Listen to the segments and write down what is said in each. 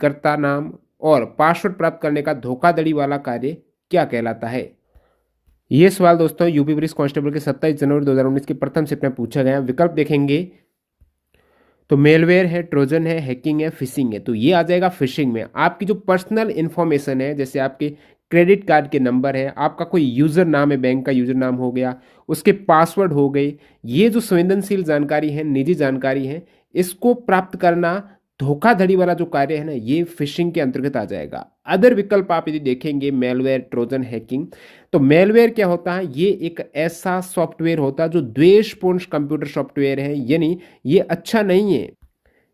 उपयोगकर्ता नाम और पासवर्ड प्राप्त करने का धोखाधड़ी वाला कार्य क्या कहलाता है? ये सवाल दोस्तों यूपी पुलिस कांस्टेबल के 27 जनवरी 2019 के प्रथम शिफ्ट में पूछा गया। विकल्प देखेंगे तो मेलवेयर है, ट्रोजन है, हैकिंग है, फिशिंग है। तो ये आ जाएगा फिशिंग में। आपकी जो पर्सनल इंफॉर्मेशन है, जैसे आपके क्रेडिट कार्ड के नंबर है, आपका कोई यूजर नाम है, बैंक का यूजर नाम हो गया, उसके पासवर्ड हो गए, ये जो संवेदनशील जानकारी है, निजी जानकारी है, इसको प्राप्त करना धोखाधड़ी वाला जो कार्य है ना, ये फिशिंग के अंतर्गत आ जाएगा। अदर विकल्प आप यदि देखेंगे मेलवेयर, ट्रोजन, हैकिंग, तो मेलवेयर क्या होता है? ये एक ऐसा सॉफ्टवेयर होता है जो द्वेषपूर्ण कंप्यूटर सॉफ्टवेयर है, यानी ये अच्छा नहीं है।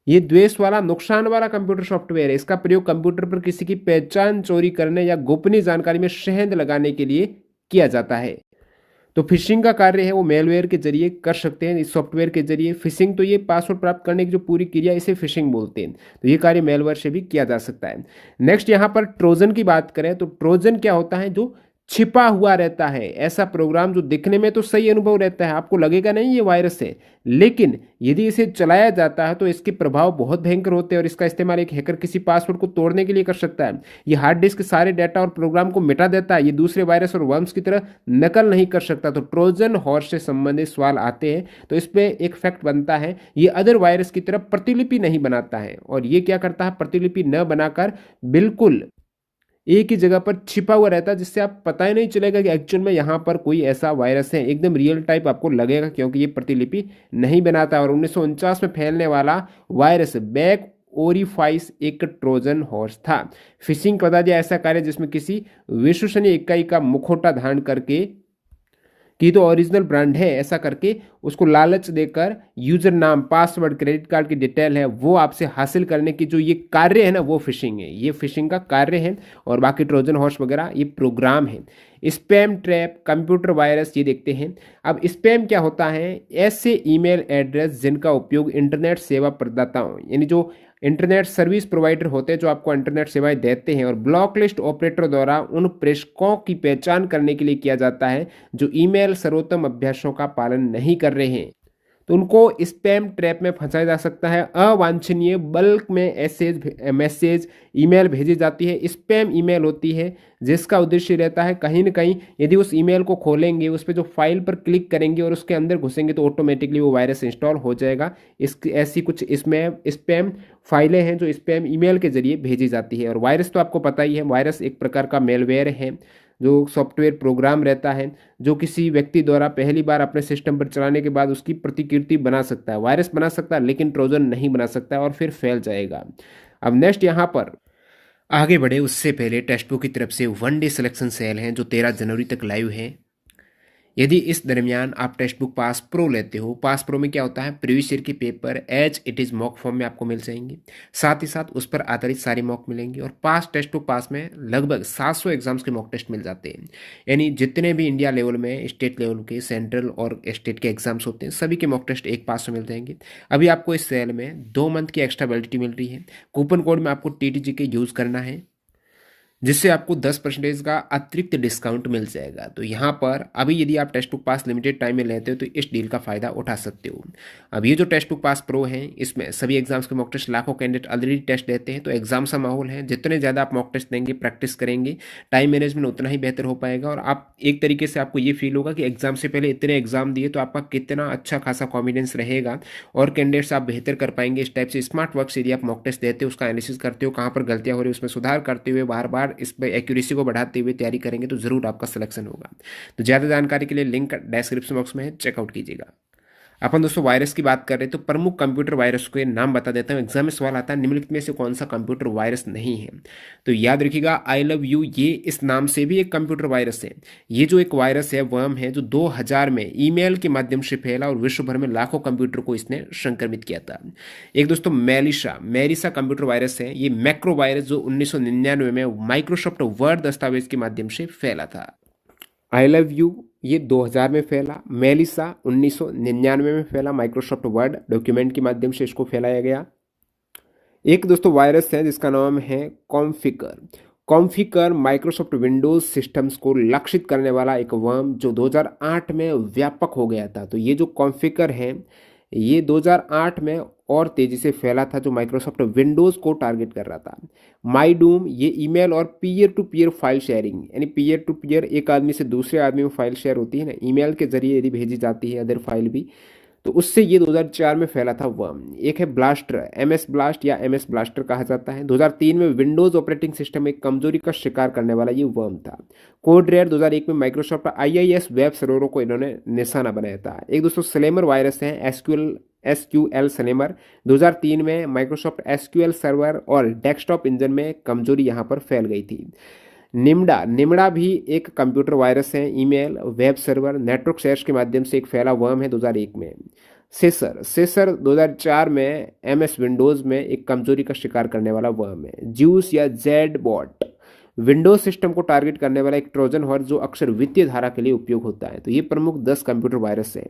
ये द्वेष वाला, नुकसान वाला कंप्यूटर सॉफ्टवेयर है। इसका प्रयोग कंप्यूटर पर किसी की पहचान चोरी करने या गोपनीय जानकारी में शहद लगाने के लिए किया जाता है। तो फिशिंग का कार्य है वो मेलवेयर के जरिए कर सकते हैं, इस सॉफ्टवेयर के जरिए। फिशिंग तो ये पासवर्ड प्राप्त करने की जो पूरी क्रिया, इसे फिशिंग बोलते हैं। तो ये कार्य मेलवेयर से भी किया जा सकता है। नेक्स्ट यहाँ पर ट्रोजन की बात करें तो ट्रोजन क्या होता है? जो छिपा हुआ रहता है, ऐसा प्रोग्राम जो दिखने में तो सही अनुभव रहता है, आपको लगेगा नहीं ये वायरस है, लेकिन यदि इसे चलाया जाता है तो इसके प्रभाव बहुत भयंकर होते हैं और इसका इस्तेमाल एक हैकर किसी पासवर्ड को तोड़ने के लिए कर सकता है। ये हार्ड डिस्क सारे डाटा और प्रोग्राम को मिटा देता है। ये दूसरे वायरस और वर्म्स की तरह नकल नहीं कर सकता। तो ट्रोजन हॉर्स से संबंधित सवाल आते हैं तो इस पर एक फैक्ट बनता है, ये अदर वायरस की तरह प्रतिलिपि नहीं बनाता है। और ये क्या करता है? प्रतिलिपि न बनाकर बिल्कुल एक ही जगह पर छिपा हुआ रहता है, जिससे आप पता ही नहीं चलेगा कि एक्चुअल में यहाँ पर कोई ऐसा वायरस है। एकदम रियल टाइप आपको लगेगा, क्योंकि ये प्रतिलिपि नहीं बनाता। और 1949 में फैलने वाला वायरस बैक ओरिफाइस एक ट्रोजन हॉर्स था। फिशिंग बता दिया ऐसा कार्य जिसमें किसी विश्वसनीय इकाई का मुखौटा धारण करके कि तो ओरिजिनल ब्रांड है ऐसा करके उसको लालच देकर यूजर नाम, पासवर्ड, क्रेडिट कार्ड की डिटेल है वो आपसे हासिल करने की जो ये कार्य है ना, वो फिशिंग है। ये फिशिंग का कार्य है। और बाकी ट्रोजन हॉर्स वगैरह ये प्रोग्राम है। स्पैम ट्रैप, कंप्यूटर वायरस, ये देखते हैं। अब स्पैम क्या होता है? ऐसे ईमेल एड्रेस जिनका उपयोग इंटरनेट सेवा प्रदाताओं, यानी जो इंटरनेट सर्विस प्रोवाइडर होते हैं जो आपको इंटरनेट सेवाएं देते हैं, और ब्लॉक लिस्ट ऑपरेटर द्वारा उन प्रेषकों की पहचान करने के लिए किया जाता है जो ईमेल सर्वोत्तम अभ्यासों का पालन नहीं कर रहे हैं। तो उनको स्पैम ट्रैप में फंसाया जा सकता है। अवांछनीय बल्क में मैसेज ईमेल भेजी जाती है, स्पैम ईमेल होती है, जिसका उद्देश्य रहता है कहीं ना कहीं यदि उस ईमेल को खोलेंगे, उस पर जो फाइल पर क्लिक करेंगे और उसके अंदर घुसेंगे तो ऑटोमेटिकली वो वायरस इंस्टॉल हो जाएगा। इसकी ऐसी कुछ इसमें स्पैम फाइलें हैं जो स्पैम ईमेल के जरिए भेजी जाती है। और वायरस तो आपको पता ही है, वायरस एक प्रकार का मेलवेयर है, जो सॉफ्टवेयर प्रोग्राम रहता है जो किसी व्यक्ति द्वारा पहली बार अपने सिस्टम पर चलाने के बाद उसकी प्रतिकृति बना सकता है। वायरस बना सकता है लेकिन ट्रोजन नहीं बना सकता और फिर फैल जाएगा। अब नेक्स्ट यहाँ पर आगे बढ़े उससे पहले टेस्ट बुक की तरफ से 1 डे सिलेक्शन सेल है जो 13 जनवरी तक लाइव है। यदि इस दरमियान आप टेक्स्ट बुक पास प्रो लेते हो, पास प्रो में क्या होता है? प्रीवियस ईयर के paper as it is mock form में आपको मिल जाएंगे, साथ ही साथ उस पर आधारित सारे मॉक मिलेंगे। और पास टेस्ट बुक पास में लगभग 700 एग्जाम्स के मॉक टेस्ट मिल जाते हैं, यानी जितने भी इंडिया लेवल में, स्टेट लेवल के, सेंट्रल और स्टेट के एग्जाम्स होते हैं, सभी के मॉक टेस्ट एक पास में मिल जाएंगे। अभी आपको इस सेल में 2 मंथ की एक्स्ट्रा वैलिडिटी मिल रही है। कूपन कोड में आपको TTG के यूज़ करना है, जिससे आपको 10% का अतिरिक्त डिस्काउंट मिल जाएगा। तो यहाँ पर अभी यदि आप टेक्स्ट बुक पास लिमिटेड टाइम में लेते हो तो इस डील का फ़ायदा उठा सकते हो। अब ये जो टेक्स्ट बुक पास प्रो है, इसमें सभी एग्जाम्स के मॉक टेस्ट, लाखों कैंडिडेट ऑलरेडी टेस्ट देते हैं, तो एग्जाम सा माहौल है। जितने ज़्यादा आप मॉक टेस्ट देंगे, प्रैक्टिस करेंगे, टाइम मैनेजमेंट उतना ही बेहतर हो पाएगा। और आप एक तरीके से आपको ये फील होगा कि एग्जाम से पहले इतने एग्जाम दिए तो आपका कितना अच्छा खासा कॉन्फिडेंस रहेगा और कैंडिडेट्स आप बेहतर कर पाएंगे। इस टाइप से स्मार्ट वर्क से यदि आप मॉक टेस्ट देते हो, उसका एनालिसिस करते हो, कहाँ पर गलतियाँ हो रही है उसमें सुधार करते हुए, बार बार इस पर एक्यूरेसी को बढ़ाते हुए तैयारी करेंगे तो जरूर आपका सिलेक्शन होगा। तो ज़्यादा जानकारी के लिए लिंक डिस्क्रिप्शन बॉक्स में है, चेकआउट कीजिएगा। अपन दोस्तों वायरस की बात कर रहे हैं तो प्रमुख कंप्यूटर वायरस के नाम बता देता हूँ। एग्जाम में सवाल आता है निम्नलिखित में से कौन सा कंप्यूटर वायरस नहीं है? तो याद रखिएगा आई लव यू, ये इस नाम से भी एक कंप्यूटर वायरस है। ये जो एक वायरस है, वर्म है, जो 2000 में ईमेल के माध्यम से फैला और विश्व भर में लाखों कंप्यूटर को इसने संक्रमित किया था। एक दोस्तों मेरिसा कंप्यूटर वायरस है। ये मैक्रो वायरस जो 1999 में माइक्रोसॉफ्ट वर्ड दस्तावेज के माध्यम से फैला था। आई लव यू ये 2000 में फैला, मेलिसा 1999 में फैला, माइक्रोसॉफ्ट वर्ड डॉक्यूमेंट के माध्यम से इसको फैलाया गया। एक दोस्तों वायरस है जिसका नाम है कॉन्फिगर माइक्रोसॉफ्ट विंडोज सिस्टम्स को लक्षित करने वाला एक वर्म जो 2008 में व्यापक हो गया था। तो ये जो कॉन्फिगर है ये 2008 में और तेजी से फैला था, जो माइक्रोसॉफ्ट विंडोज़ को टारगेट कर रहा था। माईडूम ये ईमेल और peer to peer file sharing, यानी पीयर टू पीयर एक आदमी से दूसरे आदमी में फाइल शेयर होती है ना, ईमेल के जरिए यदि भेजी जाती है अदर फाइल भी, तो उससे ये 2004 में फैला था वर्म। एक है ब्लास्टर, एमएस ब्लास्ट या एमएस ब्लास्टर कहा जाता है। 2003 में विंडोज ऑपरेटिंग सिस्टम में कमजोरी का शिकार करने वाला ये वर्म था। कोड रेयर 2001 में माइक्रोसॉफ्ट आईआईएस वेब सर्वरों को इन्होंने निशाना बनाया था। एक दोस्तों स्लेमर वायरस है, एसक्यूएल स्लेमर। 2003 में माइक्रोसॉफ्ट एसक्यूएल सर्वर और डेस्कटॉप इंजन में कमजोरी यहाँ पर फैल गई थी। निम्डा भी एक कंप्यूटर वायरस है, email, web server, network shares के माध्यम से एक फैला वर्म है 2001 में। सेसर 2004 में एमएस विंडोज में एक कमजोरी का शिकार करने वाला वर्म है। ज्यूस या जेड बॉट विंडोज सिस्टम को टारगेट करने वाला एक ट्रोजन हॉर्स जो अक्सर वित्तीय धारा के लिए उपयोग होता है। तो ये प्रमुख 10 कंप्यूटर वायरस हैं।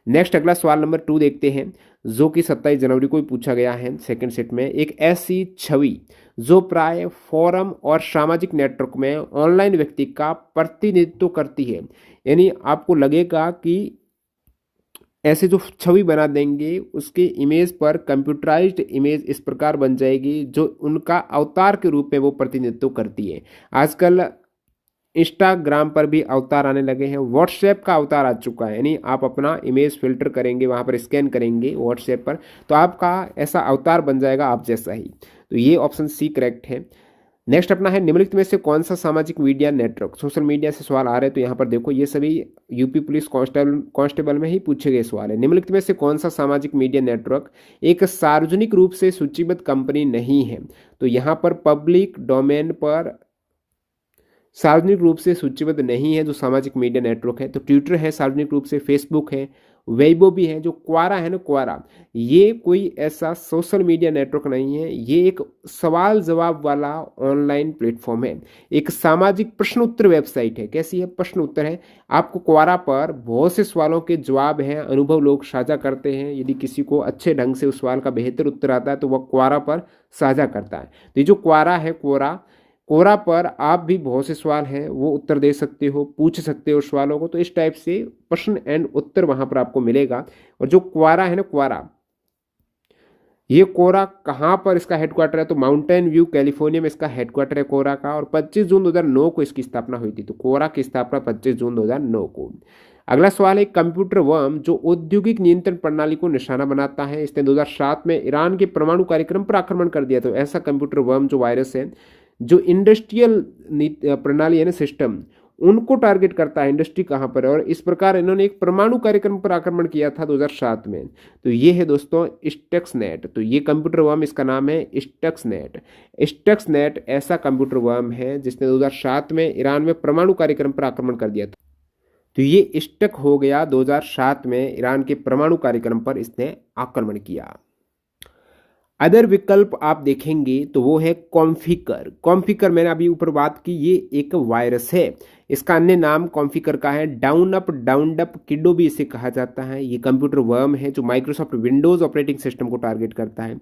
नेक्स्ट अगला सवाल नंबर 2 देखते हैं, जो कि 27 जनवरी को ही पूछा गया है सेकंड सेट में। एक ऐसी छवि जो प्राय फोरम और सामाजिक नेटवर्क में ऑनलाइन व्यक्ति का प्रतिनिधित्व करती है, यानी आपको लगेगा कि ऐसे जो छवि बना देंगे उसके इमेज पर कंप्यूटराइज्ड इमेज इस प्रकार बन जाएगी जो उनका अवतार के रूप में वो प्रतिनिधित्व करती है। आजकल इंस्टाग्राम पर भी अवतार आने लगे हैं, व्हाट्सएप का अवतार आ चुका है, यानी आप अपना इमेज फिल्टर करेंगे, वहाँ पर स्कैन करेंगे व्हाट्सएप पर, तो आपका ऐसा अवतार बन जाएगा आप जैसा ही। तो ये ऑप्शन सी करेक्ट है। नेक्स्ट अपना है, निम्नलिखित में से कौन सा सामाजिक मीडिया नेटवर्क, सोशल मीडिया से सवाल आ रहे हैं, तो यहाँ पर देखो ये सभी यूपी पुलिस कांस्टेबल में ही पूछे गए सवाल है। निम्नलिखित में से कौन सा सामाजिक मीडिया नेटवर्क एक सार्वजनिक रूप से सूचीबद्ध कंपनी नहीं है, तो यहाँ पर पब्लिक डोमेन पर सार्वजनिक रूप से सूचीबद्ध नहीं है जो सामाजिक मीडिया नेटवर्क है, तो ट्विटर है सार्वजनिक रूप से, फेसबुक है, वेबो भी है, जो क्वारा है ना क्वारा, ये कोई ऐसा सोशल मीडिया नेटवर्क नहीं है, ये एक सवाल जवाब वाला ऑनलाइन प्लेटफॉर्म है, एक सामाजिक प्रश्न उत्तर वेबसाइट है। कैसी है? प्रश्न उत्तर है। आपको क्वारा पर बहुत से सवालों के जवाब हैं, अनुभव लोग साझा करते हैं, यदि किसी को अच्छे ढंग से उस सवाल का बेहतर उत्तर आता है तो वह क्वारा पर साझा करता है। तो ये जो क्वारा है कोरा पर आप भी बहुत से सवाल हैं वो उत्तर दे सकते हो, पूछ सकते हो सवालों को, तो इस टाइप से प्रश्न एंड उत्तर वहां पर आपको मिलेगा। और जो क्वारा है ना क्वारा, ये कोरा कहाँ पर इसका हेडक्वार्टर है, तो माउंटेन व्यू कैलिफोर्निया में इसका हेडक्वार्टर है कोरा का, और 25 जून 2009 को इसकी स्थापना हुई थी। तो कोरा की स्थापना 25 जून 2009 को। अगला सवाल है, कंप्यूटर वर्म जो औद्योगिक नियंत्रण प्रणाली को निशाना बनाता है, इसने 2007 में ईरान के परमाणु कार्यक्रम पर आक्रमण कर दिया। तो ऐसा कंप्यूटर वर्म जो वायरस है जो इंडस्ट्रियल प्रणाली है ना सिस्टम, उनको टारगेट करता है। इंडस्ट्री कहाँ पर है, और इस प्रकार इन्होंने एक परमाणु कार्यक्रम पर आक्रमण किया था 2007 में। तो ये है दोस्तों स्टक्सनेट। तो ये कंप्यूटर वर्म, इसका नाम है स्टक्सनेट। स्टक्सनेट ऐसा कंप्यूटर वर्म है जिसने 2007 में ईरान में परमाणु कार्यक्रम पर आक्रमण कर दिया था। तो ये स्टक हो गया 2007 में ईरान के परमाणु कार्यक्रम पर इसने आक्रमण किया। अदर विकल्प आप देखेंगे तो वो है कॉन्फिकर मैंने अभी ऊपर बात की, ये एक वायरस है। इसका अन्य नाम कॉन्फिकर का है, डाउन अप किडो भी इसे कहा जाता है। ये कंप्यूटर वर्म है जो माइक्रोसॉफ्ट विंडोज ऑपरेटिंग सिस्टम को टारगेट करता है।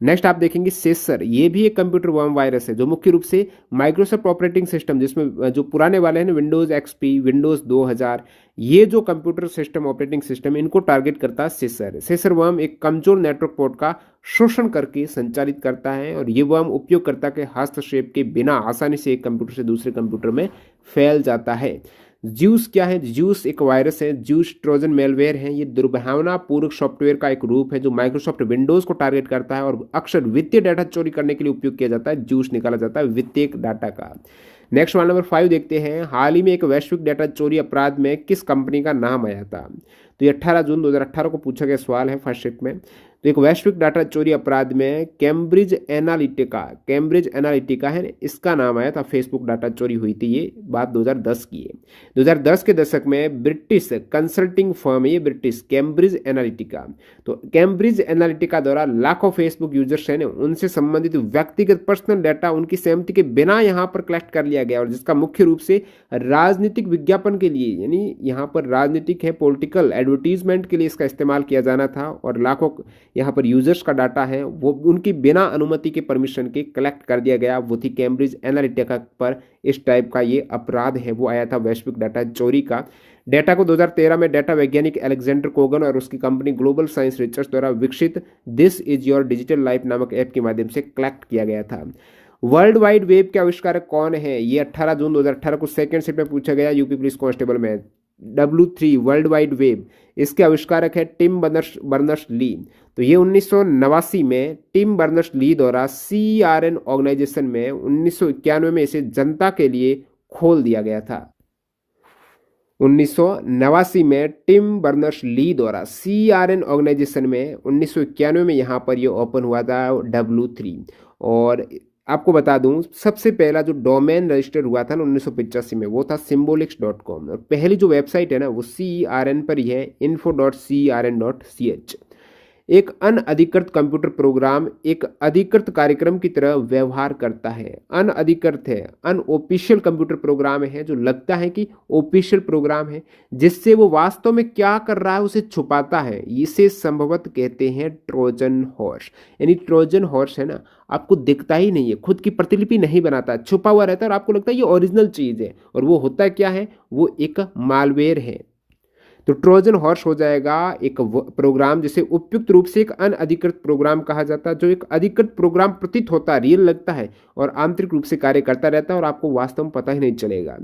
नेक्स्ट आप देखेंगे सेसर, ये भी एक कंप्यूटर वर्म वायरस है जो मुख्य रूप से माइक्रोसॉफ्ट ऑपरेटिंग सिस्टम, जिसमें जो पुराने वाले हैं ना विंडोज एक्सपी, विंडोज 2000, ये जो कंप्यूटर सिस्टम ऑपरेटिंग सिस्टम इनको टारगेट करता है सेसर वर्म एक कमजोर नेटवर्क पोर्ट का शोषण करके संचालित करता है, और ये वर्म उपयोगकर्ता के हस्तक्षेप के बिना आसानी से एक कंप्यूटर से दूसरे कंप्यूटर में फैल जाता है। ज्यूस क्या है? ज्यूस एक वायरस है, ज्यूस ट्रोजन मेलवेयर है। ये दुर्भावनापूर्ण सॉफ्टवेयर का एक रूप है जो माइक्रोसॉफ्ट विंडोज को टारगेट करता है और अक्सर वित्तीय डाटा चोरी करने के लिए उपयोग किया जाता है। ज्यूस निकाला जाता है वित्तीय डाटा का। नेक्स्ट सवाल नंबर 5 देखते हैं, हाल ही में एक वैश्विक डाटा चोरी अपराध में किस कंपनी का नाम आया था? तो ये 18 जून 2018 को पूछा गया सवाल है फर्स्ट शिफ्ट में। तो एक वैश्विक डाटा चोरी अपराध में कैम्ब्रिज एनालिटिका है, इसका नाम आया था। फेसबुक डाटा चोरी हुई थी, ये बात 2010 की है। 2010 के दशक में ब्रिटिश कंसल्टिंग फर्म है ये ब्रिटिश कैम्ब्रिज एनालिटिका। तो कैम्ब्रिज एनालिटिका द्वारा लाखों फेसबुक यूजर्स हैं उनसे संबंधित व्यक्तिगत पर्सनल डाटा उनकी सहमति के बिना यहाँ पर कलेक्ट कर लिया गया, और जिसका मुख्य रूप से राजनीतिक विज्ञापन के लिए, यानी यहाँ पर राजनीतिक है पॉलिटिकल एडवर्टीजमेंट के लिए इसका इस्तेमाल किया जाना था, और लाखों यहाँ पर यूजर्स का डाटा है वो उनकी बिना अनुमति के परमिशन के कलेक्ट कर दिया गया, वो थी कैम्ब्रिज एनालिटिका पर इस टाइप का ये अपराध है वो आया था वैश्विक डाटा चोरी का। डेटा को 2013 में डेटा वैज्ञानिक अलेक्जेंडर कोगन और उसकी कंपनी ग्लोबल साइंस रिसर्च द्वारा विकसित this is your digital life नामक ऐप के माध्यम से कलेक्ट किया गया था। वर्ल्ड वाइड वेब के आविष्कारक कौन है? ये 18 जून 2018 को सेकंड शिफ्ट में पूछा गया यूपी पुलिस कांस्टेबल में। W3 वर्ल्ड वाइड वेब, इसके आविष्कारक है टिम बर्नर्स ली। तो ये 1989 में टिम बर्नर्स ली द्वारा CERN ऑर्गेनाइजेशन में 1991 में इसे जनता के लिए खोल दिया गया था। 1989 में टिम बर्नर्स ली द्वारा CERN ऑर्गेनाइजेशन में 1991 में यहाँ पर ये ओपन हुआ था W3। और आपको बता दूं सबसे पहला जो डोमेन रजिस्टर हुआ था ना 1985 में वो था symbolics.com, और पहली जो वेबसाइट है ना वो CERN पर ही है, info.cern.ch। एक अनअधिकृत कंप्यूटर प्रोग्राम एक अधिकृत कार्यक्रम की तरह व्यवहार करता है। अनअधिकृत है, अनऑफिशियल कंप्यूटर प्रोग्राम है जो लगता है कि ऑफिशियल प्रोग्राम है, जिससे वो वास्तव में क्या कर रहा है उसे छुपाता है। इसे संभवतः कहते हैं ट्रोजन हॉर्स। यानी ट्रोजन हॉर्स है ना, आपको दिखता ही नहीं है, खुद की प्रतिलिपि नहीं बनाता, छुपा हुआ रहता है और आपको लगता है ये ओरिजिनल चीज़ है, और वो होता क्या है, वो एक मालवेयर है। तो ट्रोजन हॉर्स हो जाएगा एक प्रोग्राम जिसे उपयुक्त रूप से एक अनअधिकृत प्रोग्राम कहा जाता है, जो एक अधिकृत प्रोग्राम प्रतीत होता है, रियल लगता है और आंतरिक रूप से कार्य करता रहता है और आपको वास्तव में पता ही नहीं चलेगा।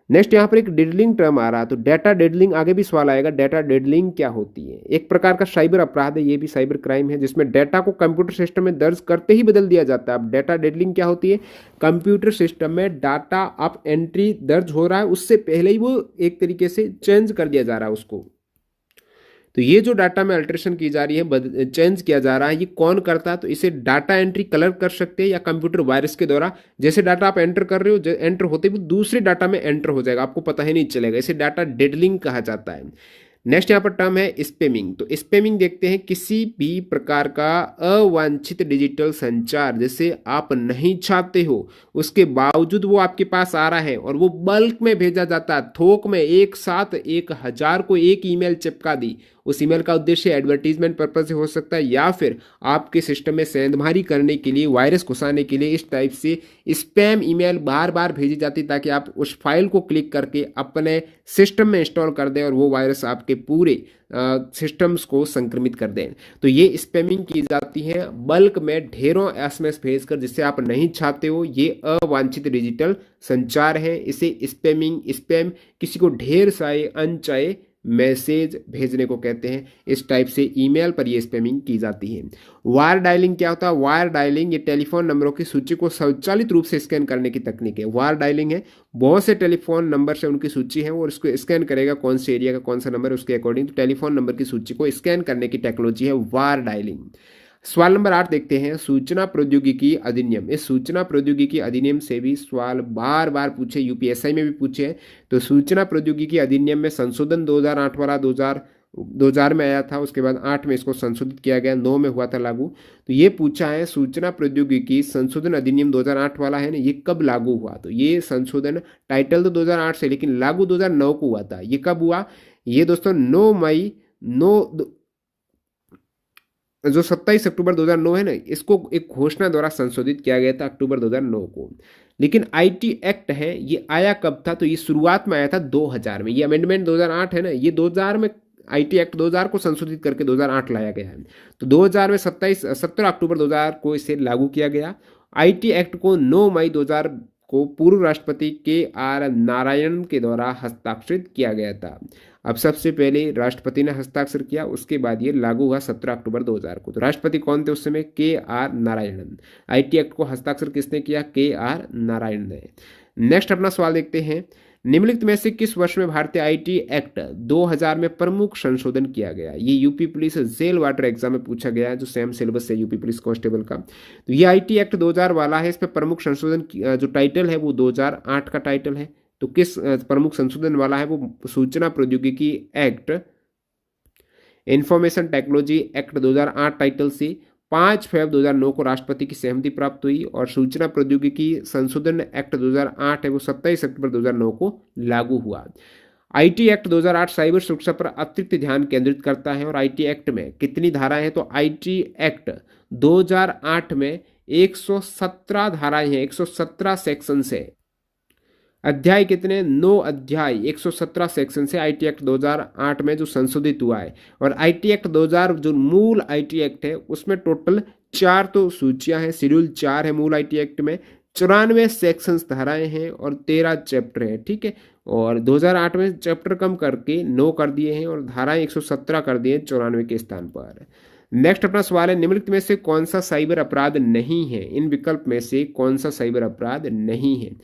नेक्स्ट यहाँ पर एक डिडलिंग टर्म आ रहा है, तो डेटा डिडलिंग आगे भी सवाल आएगा। डेटा डिडलिंग क्या होती है? एक प्रकार का साइबर अपराध है, ये भी साइबर क्राइम है, जिसमें डेटा को कंप्यूटर सिस्टम में दर्ज करते ही बदल दिया जाता है। अब डेटा डिडलिंग क्या होती है? कंप्यूटर सिस्टम में डाटा आप एंट्री दर्ज हो रहा है उससे पहले ही वो एक तरीके से चेंज कर दिया जा रहा है उसको। तो ये जो डाटा में अल्ट्रेशन की जा रही है, चेंज किया जा रहा है, ये कौन करता है? तो इसे डाटा एंट्री कलर कर सकते हैं या कंप्यूटर वायरस के द्वारा। जैसे डाटा आप एंटर कर रहे हो, एंटर होते ही वो दूसरे डाटा में एंटर हो जाएगा, आपको पता ही नहीं चलेगा। इसे डाटा डिडलिंग कहा जाता है। नेक्स्ट यहाँ पर टर्म है स्पैमिंग। तो स्पैमिंग देखते हैं किसी भी प्रकार का अवांछित डिजिटल संचार जिसे आप नहीं चाहते हो, उसके बावजूद वो आपके पास आ रहा है और वो बल्क में भेजा जाता है, थोक में एक साथ 1000 को एक ईमेल चिपका दी। उस ईमेल का उद्देश्य एडवर्टीजमेंट पर्पज से हो सकता है या फिर आपके सिस्टम में सेंधमारी करने के लिए, वायरस घुसाने के लिए इस टाइप से स्पैम ईमेल बार बार भेजी जाती ताकि आप उस फाइल को क्लिक करके अपने सिस्टम में इंस्टॉल कर दें और वो वायरस आपके पूरे सिस्टम्स को संक्रमित कर दें। तो ये स्पैमिंग की जाती है बल्क में ढेरों SMS भेजकर जिससे आप नहीं चाहते हो। ये अवांछित डिजिटल संचार है, इसे स्पैमिंग, स्पैम किसी को ढेर सारे अनचाहे मैसेज भेजने को कहते हैं। इस टाइप से ईमेल पर ये स्पैमिंग की जाती है। वायर डायलिंग क्या होता है? वायर डायलिंग ये टेलीफोन नंबरों की सूची को स्वचालित रूप से स्कैन करने की तकनीक है। वायर डायलिंग है, बहुत से टेलीफोन नंबर से उनकी सूची है और उसको स्कैन करेगा कौन से एरिया का कौन सा नंबर, उसके अकॉर्डिंग तो टेलीफोन नंबर की सूची को स्कैन करने की टेक्नोलॉजी है वायर डायलिंग। सवाल नंबर 8 देखते हैं, सूचना प्रौद्योगिकी अधिनियम। इस सूचना प्रौद्योगिकी अधिनियम से भी सवाल बार बार पूछे, यूपीएसआई में भी पूछे हैं। तो सूचना प्रौद्योगिकी अधिनियम में संशोधन 2008 वाला 2000 में आया था, उसके बाद 8 में इसको संशोधित किया गया, 9 में हुआ था लागू। तो ये पूछा है सूचना प्रौद्योगिकी संशोधन अधिनियम 2008 वाला है ना, ये कब लागू हुआ? तो ये संशोधन टाइटल तो 2008 से लेकिन लागू 2009 को हुआ था। ये कब हुआ? ये दोस्तों 9 मई जो 27 अक्टूबर 2009 है ना, इसको एक घोषणा द्वारा संशोधित किया गया था अक्टूबर 2009 को। लेकिन IT एक्ट है, ये आया कब था? तो ये शुरुआत में आया था 2000 में। ये अमेंडमेंट 2008 है ना, ये 2000 में IT एक्ट 2000 को संशोधित करके 2008 लाया गया है। तो 2000 में 17 अक्टूबर 2000 को इसे लागू किया गया। IT एक्ट को 9 मई 2000 को पूर्व राष्ट्रपति KR नारायणन के द्वारा हस्ताक्षरित किया गया था। अब सबसे पहले राष्ट्रपति ने हस्ताक्षर किया, उसके बाद ये लागू हुआ 17 अक्टूबर 2000 को। तो राष्ट्रपति कौन थे उस समय? KR नारायणन। IT एक्ट को हस्ताक्षर किसने किया? KR नारायणन ने। नेक्स्ट अपना सवाल देखते हैं, निम्नलिखित में से किस वर्ष में भारतीय IT एक्ट 2000 में प्रमुख संशोधन किया गया? ये UP police jail warder exam में पूछा गया है, जो सेम सिलेबस है यूपी पुलिस कांस्टेबल का। तो ये IT एक्ट 2000 वाला है, इस पर प्रमुख संशोधन जो टाइटल है वो 2008 का टाइटल है। तो किस प्रमुख संशोधन वाला है? वो सूचना प्रौद्योगिकी act, information technology act 2008 title से 5 फरवरी 2009 को राष्ट्रपति की सहमति प्राप्त हुई और सूचना प्रौद्योगिकी संशोधन एक्ट 2008 है वो 27 अक्टूबर 2009 को लागू हुआ। आईटी एक्ट 2008 साइबर सुरक्षा पर अतिरिक्त ध्यान केंद्रित करता है और आईटी एक्ट में कितनी धाराएं हैं, तो आईटी एक्ट 2008 में 117 धाराएं हैं, 117 सेक्शन से। अध्याय कितने, 9 अध्याय 117 सेक्शन से आईटी एक्ट 2008 में जो संशोधित हुआ है। और आईटी एक्ट 2000 जो मूल आईटी एक्ट है उसमें टोटल 4 तो सूचियां हैं, शेड्यूल 4 है मूल आईटी एक्ट में, 94 सेक्शंस धाराएं हैं और 13 चैप्टर हैं, ठीक है। और 2008 में चैप्टर कम करके 9 कर दिए हैं और धाराएं 117 कर दिए हैं 94 के स्थान पर। नेक्स्ट अपना सवाल है, निम्नलिखित में से कौन सा साइबर अपराध नहीं है, इन विकल्प में से कौन सा साइबर अपराध नहीं है।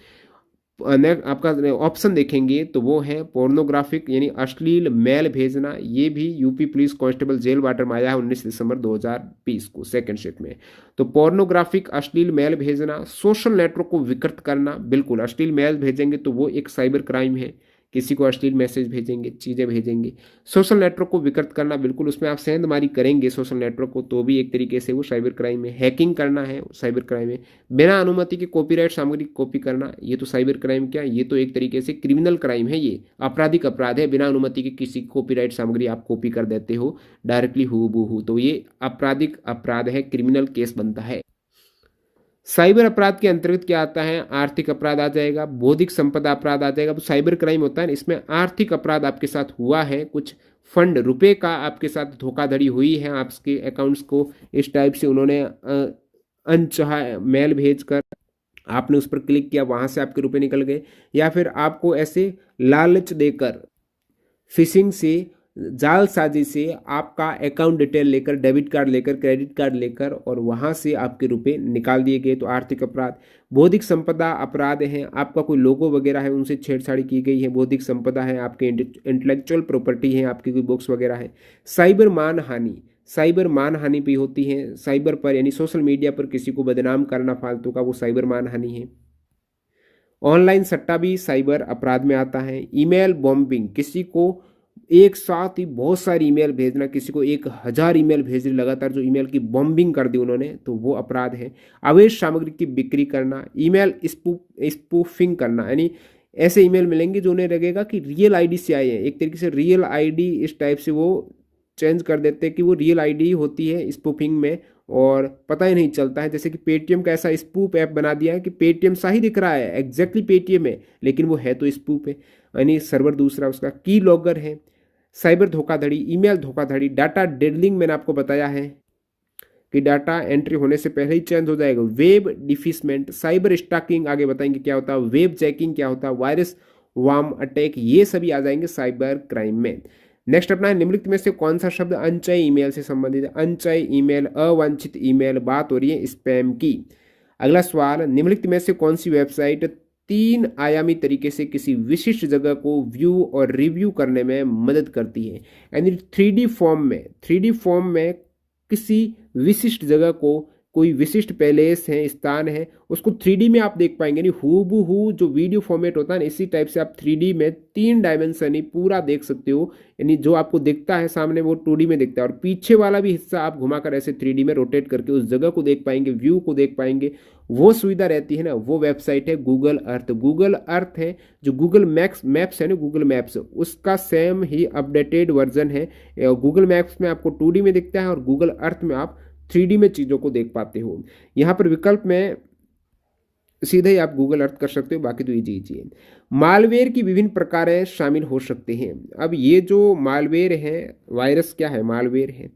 आपका ऑप्शन देखेंगे तो वो है पोर्नोग्राफिक यानी अश्लील मेल भेजना, ये भी UP police constable jail warder में आया है 19 दिसंबर 2020 को सेकंड शिफ्ट में। तो पोर्नोग्राफिक अश्लील मेल भेजना, सोशल नेटवर्क को विकृत करना, बिल्कुल अश्लील मेल भेजेंगे तो वो एक साइबर क्राइम है, किसी को अश्लील मैसेज भेजेंगे, चीज़ें भेजेंगे। सोशल नेटवर्क को विकृत करना, बिल्कुल उसमें आप सेंधमारी करेंगे सोशल नेटवर्क को तो भी एक तरीके से वो साइबर क्राइम है। हैकिंग करना है साइबर क्राइम है। बिना अनुमति के कॉपीराइट सामग्री कॉपी करना, ये तो साइबर क्राइम क्या, ये तो एक तरीके से क्रिमिनल क्राइम है, ये आपराधिक अपराध है। बिना अनुमति के किसी कॉपीराइट सामग्री आप कॉपी कर देते हो डायरेक्टली हूबहू, तो ये आपराधिक अपराध है, क्रिमिनल केस बनता है। साइबर अपराध के अंतर्गत क्या आता है, आर्थिक अपराध आ जाएगा, बौद्धिक संपदा अपराध आ जाएगा। तो साइबर क्राइम होता है इसमें आर्थिक अपराध आपके साथ हुआ है, कुछ फंड रुपए का आपके साथ धोखाधड़ी हुई है, आपके अकाउंट्स को इस टाइप से उन्होंने अनचाहा मेल भेजकर आपने उस पर क्लिक किया, वहां से आपके रुपए निकल गए, या फिर आपको ऐसे लालच देकर फिशिंग से जालसाजी से आपका अकाउंट डिटेल लेकर, डेबिट कार्ड लेकर, क्रेडिट कार्ड लेकर और वहां से आपके रुपए निकाल दिए गए, तो आर्थिक अपराध। बौद्धिक संपदा अपराध है, आपका कोई लोगो वगैरह है उनसे छेड़छाड़ी की गई है, बौद्धिक संपदा है, आपके इंटेलेक्चुअल प्रॉपर्टी है, आपकी कोई बुक्स वगैरह है। साइबर मानहानि, साइबर मानहानि भी होती है, साइबर पर यानी सोशल मीडिया पर किसी को बदनाम करना फालतू का, वो साइबर मानहानि है। ऑनलाइन सट्टा भी साइबर अपराध में आता है। ईमेल बॉम्बिंग, किसी को एक साथ ही बहुत सारी ईमेल भेजना, किसी को 1000 ईमेल भेज दी लगातार, जो ईमेल की बॉम्बिंग कर दी उन्होंने, तो वो अपराध है। अवैध सामग्री की बिक्री करना, ईमेल स्पूफिंग करना, यानी ऐसे ईमेल मिलेंगे जो उन्हें लगेगा कि रियल आईडी से आए हैं, एक तरीके से रियल आईडी इस टाइप से वो चेंज कर देते हैं कि वो रियल आईडी होती है स्पूफिंग में और पता ही नहीं चलता है। जैसे कि पेटीएम का ऐसा स्पूप ऐप बना दिया है कि पेटीएम सा ही दिख रहा है, एग्जैक्टली पेटीएम है, लेकिन वो है तो स्पूप है, यानी सर्वर दूसरा उसका। की लॉगर है। साइबर धोखाधड़ी, ईमेल धोखाधड़ी, डाटा डेडलिंग मैंने आपको बताया है कि डाटा एंट्री होने से पहले ही चेंज हो जाएगा। वेब डिफिसमेंट, साइबर स्टॉकिंग आगे बताएंगे क्या होता है, वेब चेकिंग क्या होता है, वायरस वार्म अटैक, ये सभी आ जाएंगे साइबर क्राइम में। नेक्स्ट अपना है, निम्नलिखित में से कौन सा शब्द अनचाही ईमेल से संबंधित है। अनचाही ईमेल, अवांछित ईमेल, बात हो रही है स्पैम की। अगला सवाल, निम्नलिखित में से कौन सी वेबसाइट 3 आयामी तरीके से किसी विशिष्ट जगह को व्यू और रिव्यू करने में मदद करती है, यानी 3D फॉर्म में किसी विशिष्ट जगह को, कोई विशिष्ट पैलेस है, स्थान है, उसको 3D में आप देख पाएंगे, यानी हूबहू जो वीडियो फॉर्मेट होता है ना, इसी टाइप से आप 3D में 3 डायमेंशन ही पूरा देख सकते हो, यानी जो आपको दिखता है सामने वो 2D में दिखता है और पीछे वाला भी हिस्सा आप घुमाकर ऐसे 3D में रोटेट करके उस जगह को देख पाएंगे, व्यू को देख पाएंगे। वो सुविधा रहती है ना, वो वेबसाइट है गूगल अर्थ। गूगल अर्थ है जो गूगल मैप्स है ना, गूगल मैप्स उसका सेम ही अपडेटेड वर्जन है। गूगल मैप्स में आपको 2D में दिखता है और गूगल अर्थ में आप 3D में चीज़ों को देख पाते हो। यहाँ पर विकल्प में सीधे ही आप गूगल अर्थ कर सकते हो, बाकी तो इजी है। मालवेयर की विभिन्न प्रकारें शामिल हो सकते हैं। अब ये जो मालवेयर है, वायरस क्या है, मालवेयर है,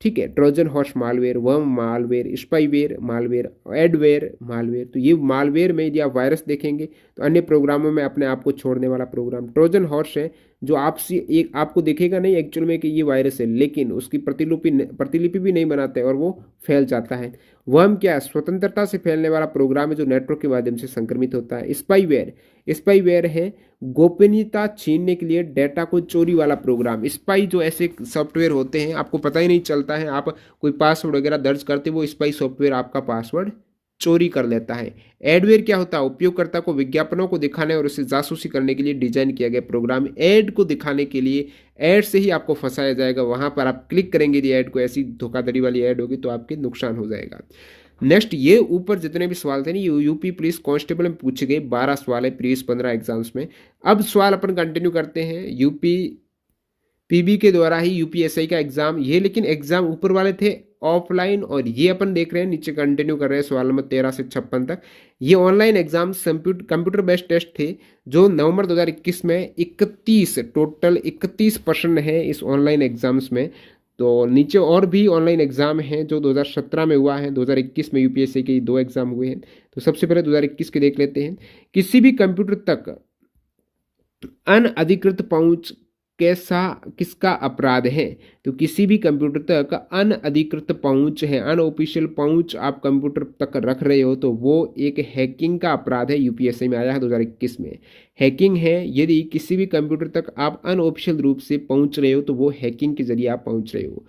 ठीक है। Trojan horse malware, worm malware, spyware malware, adware malware. तो ये मालवेयर में यदि आप वायरस देखेंगे तो अन्य प्रोग्रामों में अपने आप को छोड़ने वाला प्रोग्राम। ट्रोजन हॉर्स है जो आपसे एक आपको दिखेगा नहीं एक्चुअल में कि ये वायरस है, लेकिन उसकी प्रतिलिपि भी नहीं बनाते और वो फैल जाता है। वर्म क्या है, स्वतंत्रता से फैलने वाला प्रोग्राम है जो नेटवर्क के माध्यम से संक्रमित होता है। स्पाईवेयर है गोपनीयता छीनने के लिए डेटा को चोरी वाला प्रोग्राम। स्पाई जो ऐसे सॉफ्टवेयर होते हैं आपको पता ही नहीं चलता है, आप कोई पासवर्ड वगैरह दर्ज करते, वो स्पाई सॉफ्टवेयर आपका पासवर्ड चोरी कर लेता है। एडवेयर क्या होता है, उपयोगकर्ता को विज्ञापनों को दिखाने और उसे जासूसी करने के लिए डिजाइन किया गया प्रोग्राम। एड को दिखाने के लिए, एड से ही आपको फंसाया जाएगा, वहां पर आप क्लिक करेंगे यदि एड को, ऐसी धोखाधड़ी वाली एड होगी तो आपके नुकसान हो जाएगा। नेक्स्ट, ये ऊपर जितने भी सवाल थे ना, ये यूपी पुलिस कांस्टेबल में पूछे गए 12 सवाल है प्रीवियस 15 एग्जाम्स में। अब सवाल अपन कंटिन्यू करते हैं यूपी पीबी के द्वारा ही यूपीएसआई का एग्जाम, ये लेकिन एग्जाम ऊपर वाले थे ऑफलाइन, और ये अपन देख रहे हैं नीचे कंटिन्यू कर रहे हैं सवाल नंबर 13 से 56 तक। ये online exam computer based test थे जो नवंबर 2021 में 31 टोटल 31 प्रश्न है इस ऑनलाइन एग्जाम्स में। तो नीचे और भी ऑनलाइन एग्जाम हैं जो 2017 में हुआ है, 2021 में यूपीएससी के 2 एग्जाम हुए हैं। तो सबसे पहले 2021 के देख लेते हैं। किसी भी कंप्यूटर तक अनअधिकृत पहुंच किसका अपराध है? तो किसी भी कंप्यूटर तक अनअधिकृत पहुंच है, अनऑफिशियल पहुंच आप कंप्यूटर तक रख रहे हो तो वो एक हैकिंग का अपराध है। यूपीएससी में आया है 2021 में। हैकिंग है, यदि किसी भी कंप्यूटर तक आप अनऑफिशियल रूप से पहुंच रहे हो तो वो हैकिंग के जरिए आप पहुंच रहे हो।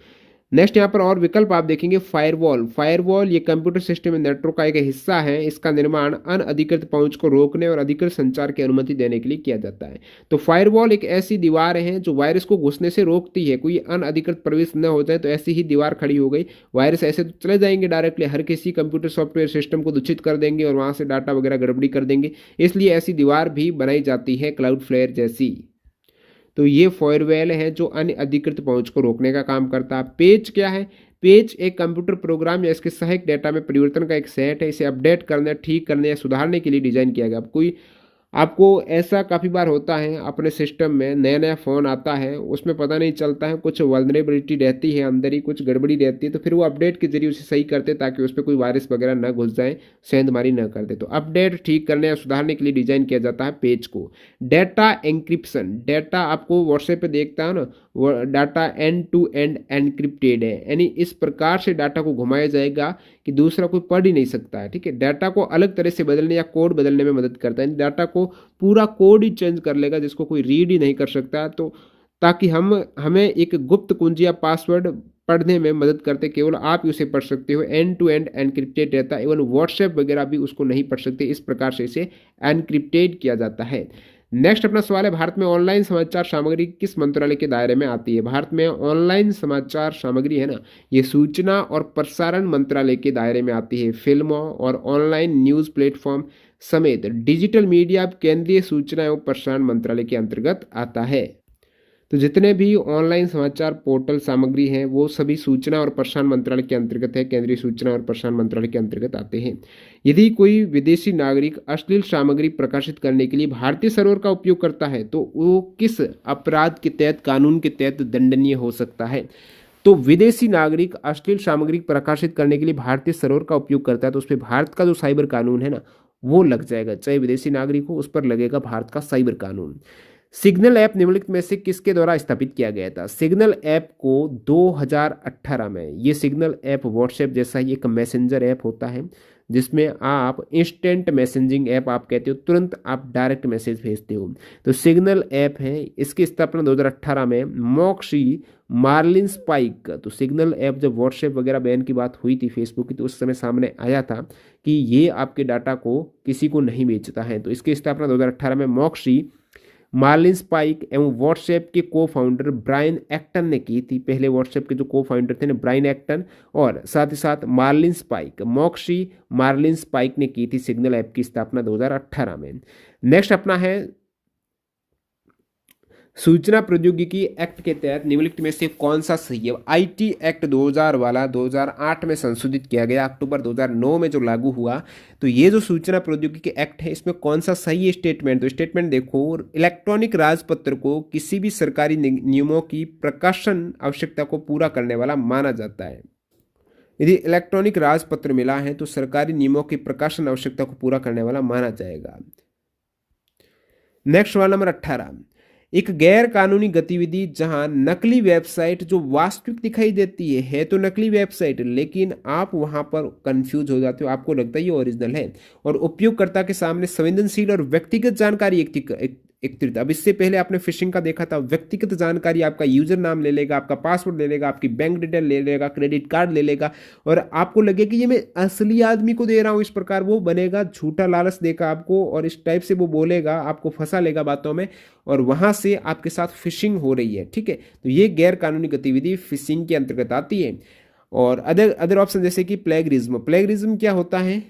नेक्स्ट यहाँ पर और विकल्प आप देखेंगे। फायरवॉल, फायरवॉल ये कंप्यूटर सिस्टम में नेटवर्क का एक हिस्सा है। इसका निर्माण अनअधिकृत पहुंच को रोकने और अधिकृत संचार की अनुमति देने के लिए किया जाता है। तो फायरवॉल एक ऐसी दीवार है जो वायरस को घुसने से रोकती है। कोई अनअधिकृत प्रवेश न हो जाए तो ऐसी ही दीवार खड़ी हो गई, वायरस ऐसे तो चले जाएंगे डायरेक्टली, हर किसी कंप्यूटर सॉफ्टवेयर सिस्टम को दूषित कर देंगे और वहां से डाटा वगैरह गड़बड़ी कर देंगे। इसलिए ऐसी दीवार भी बनाई जाती है क्लाउडफ्लेयर जैसी। तो ये फायरवॉल है जो अन्य अधिकृत पहुंच को रोकने का काम करता है। पेज क्या है? पेज एक कंप्यूटर प्रोग्राम या इसके सहायक डेटा में परिवर्तन का एक सेट है। इसे अपडेट करने, ठीक करने या सुधारने के लिए डिजाइन किया गया। अब कोई आपको ऐसा काफ़ी बार होता है अपने सिस्टम में, नया नया फ़ोन आता है उसमें पता नहीं चलता है, कुछ वल्नरेबिलिटी रहती है अंदर ही, कुछ गड़बड़ी रहती है, तो फिर वो अपडेट के जरिए उसे सही करते ताकि उस पर कोई वायरस वगैरह ना घुस जाए, सेंधमारी ना कर दे। तो अपडेट ठीक करने या सुधारने के लिए डिजाइन किया जाता है पेज को। डेटा एंक्रिप्शन, डेटा आपको व्हाट्सएप पे देखता है ना, वो data end to end encrypted है, यानी इस प्रकार से डाटा को घुमाया जाएगा कि दूसरा कोई पढ़ ही नहीं सकता है। ठीक है, डाटा को अलग तरह से बदलने या कोड बदलने में मदद करता है। डाटा को पूरा कोड ही चेंज कर लेगा जिसको कोई रीड ही नहीं कर सकता, तो ताकि हमें एक गुप्त कुंजी या पासवर्ड पढ़ने में मदद करते, केवल आप ही उसे पढ़ सकते हो। एंड टू एंड एनक्रिप्टेड रहता है, इवन व्हाट्सएप वगैरह भी उसको नहीं पढ़ सकते। इस प्रकार से इसे एनक्रिप्टेड किया जाता है। नेक्स्ट अपना सवाल है, भारत में ऑनलाइन समाचार सामग्री किस मंत्रालय के दायरे में आती है? भारत में ऑनलाइन समाचार सामग्री है ना, ये सूचना और प्रसारण मंत्रालय के दायरे में आती है। फिल्मों और ऑनलाइन न्यूज़ प्लेटफॉर्म समेत डिजिटल मीडिया केंद्रीय सूचना एवं प्रसारण मंत्रालय के अंतर्गत आता है। तो जितने भी ऑनलाइन समाचार पोर्टल सामग्री हैं वो सभी सूचना और प्रसारण मंत्रालय के अंतर्गत है, केंद्रीय सूचना और प्रसारण मंत्रालय के अंतर्गत आते हैं। यदि कोई विदेशी नागरिक अश्लील सामग्री प्रकाशित करने के लिए भारतीय सर्वर का उपयोग करता है तो वो किस अपराध के तहत, कानून के तहत दंडनीय हो सकता है? तो विदेशी नागरिक अश्लील सामग्री प्रकाशित करने के लिए भारतीय सर्वर का उपयोग करता है तो उस पर भारत का जो साइबर कानून है ना वो लग जाएगा, चाहे विदेशी नागरिक हो उस पर लगेगा भारत का साइबर कानून। सिग्नल ऐप निम्नलिखित में से किसके द्वारा स्थापित किया गया था? सिग्नल ऐप को 2018 में, ये सिग्नल ऐप व्हाट्सएप जैसा ही एक मैसेंजर ऐप होता है जिसमें आप इंस्टेंट मैसेजिंग ऐप आप कहते हो, तुरंत आप डायरेक्ट मैसेज भेजते हो, तो सिग्नल ऐप है। इसकी स्थापना 2018 में मॉक्सी मार्लिन स्पाइक, तो सिग्नल ऐप जब व्हाट्सएप वगैरह बैन की बात हुई थी फेसबुक की तो उस समय सामने आया था कि ये आपके डाटा को किसी को नहीं बेचता है, तो इसकी स्थापना 2018 में मॉक्सी मार्लिन स्पाइक एवं व्हाट्सएप के को फाउंडर ब्रायन एक्टन ने की थी। पहले व्हाट्सएप के जो को फाउंडर थे ना ब्रायन एक्टन, और साथ ही साथ Marlinspike, Moxie Marlinspike ने की थी सिग्नल ऐप की स्थापना 2018 में। नेक्स्ट अपना है सूचना प्रौद्योगिकी एक्ट के तहत निम्नलिखित में से कौन सा सही है? आईटी एक्ट 2000 वाला 2008 में संशोधित किया गया, अक्टूबर 2009 में जो लागू हुआ। तो ये जो सूचना प्रौद्योगिकी एक्ट है इसमें कौन सा सही है स्टेटमेंट? तो स्टेटमेंट देखो, इलेक्ट्रॉनिक राजपत्र को किसी भी सरकारी नियमों की प्रकाशन आवश्यकता को पूरा करने वाला माना जाता है। यदि इलेक्ट्रॉनिक राजपत्र मिला है तो सरकारी नियमों की प्रकाशन आवश्यकता को पूरा करने वाला माना जाएगा। नेक्स्ट सवाल नंबर 18, एक गैर कानूनी गतिविधि जहां नकली वेबसाइट जो वास्तविक दिखाई देती है तो नकली वेबसाइट, लेकिन आप वहां पर कंफ्यूज हो जाते हो, आपको लगता है ये ओरिजिनल है, और उपयोगकर्ता के सामने संवेदनशील और व्यक्तिगत जानकारी एकत्रित। अब इससे पहले आपने फिशिंग का देखा था, व्यक्तिगत जानकारी, आपका यूजर नाम ले लेगा, आपका पासवर्ड ले लेगा, आपकी बैंक डिटेल ले लेगा, क्रेडिट कार्ड ले लेगा, और आपको लगे कि ये मैं असली आदमी को दे रहा हूं, इस प्रकार वो बनेगा, झूठा लालच देगा आपको और इस टाइप से वो बोलेगा, आपको फंसा लेगा बातों में, और वहां से आपके साथ फिशिंग हो रही है। ठीक है, तो ये गैर कानूनी गतिविधि फिशिंग के अंतर्गत आती है। और अदर अदर ऑप्शन जैसे कि प्लेगरिज्म। प्लेगरिज्म क्या होता है?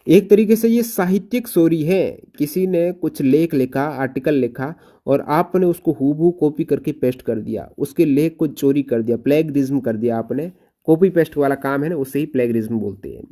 एक तरीके से ये साहित्यिक चोरी है। किसी ने कुछ लेख लिखा, आर्टिकल लिखा और आपने उसको हूबहू कॉपी करके पेस्ट कर दिया, उसके लेख को चोरी कर दिया, प्लेगरिज्म कर दिया आपने। कॉपी पेस्ट वाला काम है ना, उसे ही प्लेगरिज्म बोलते हैं।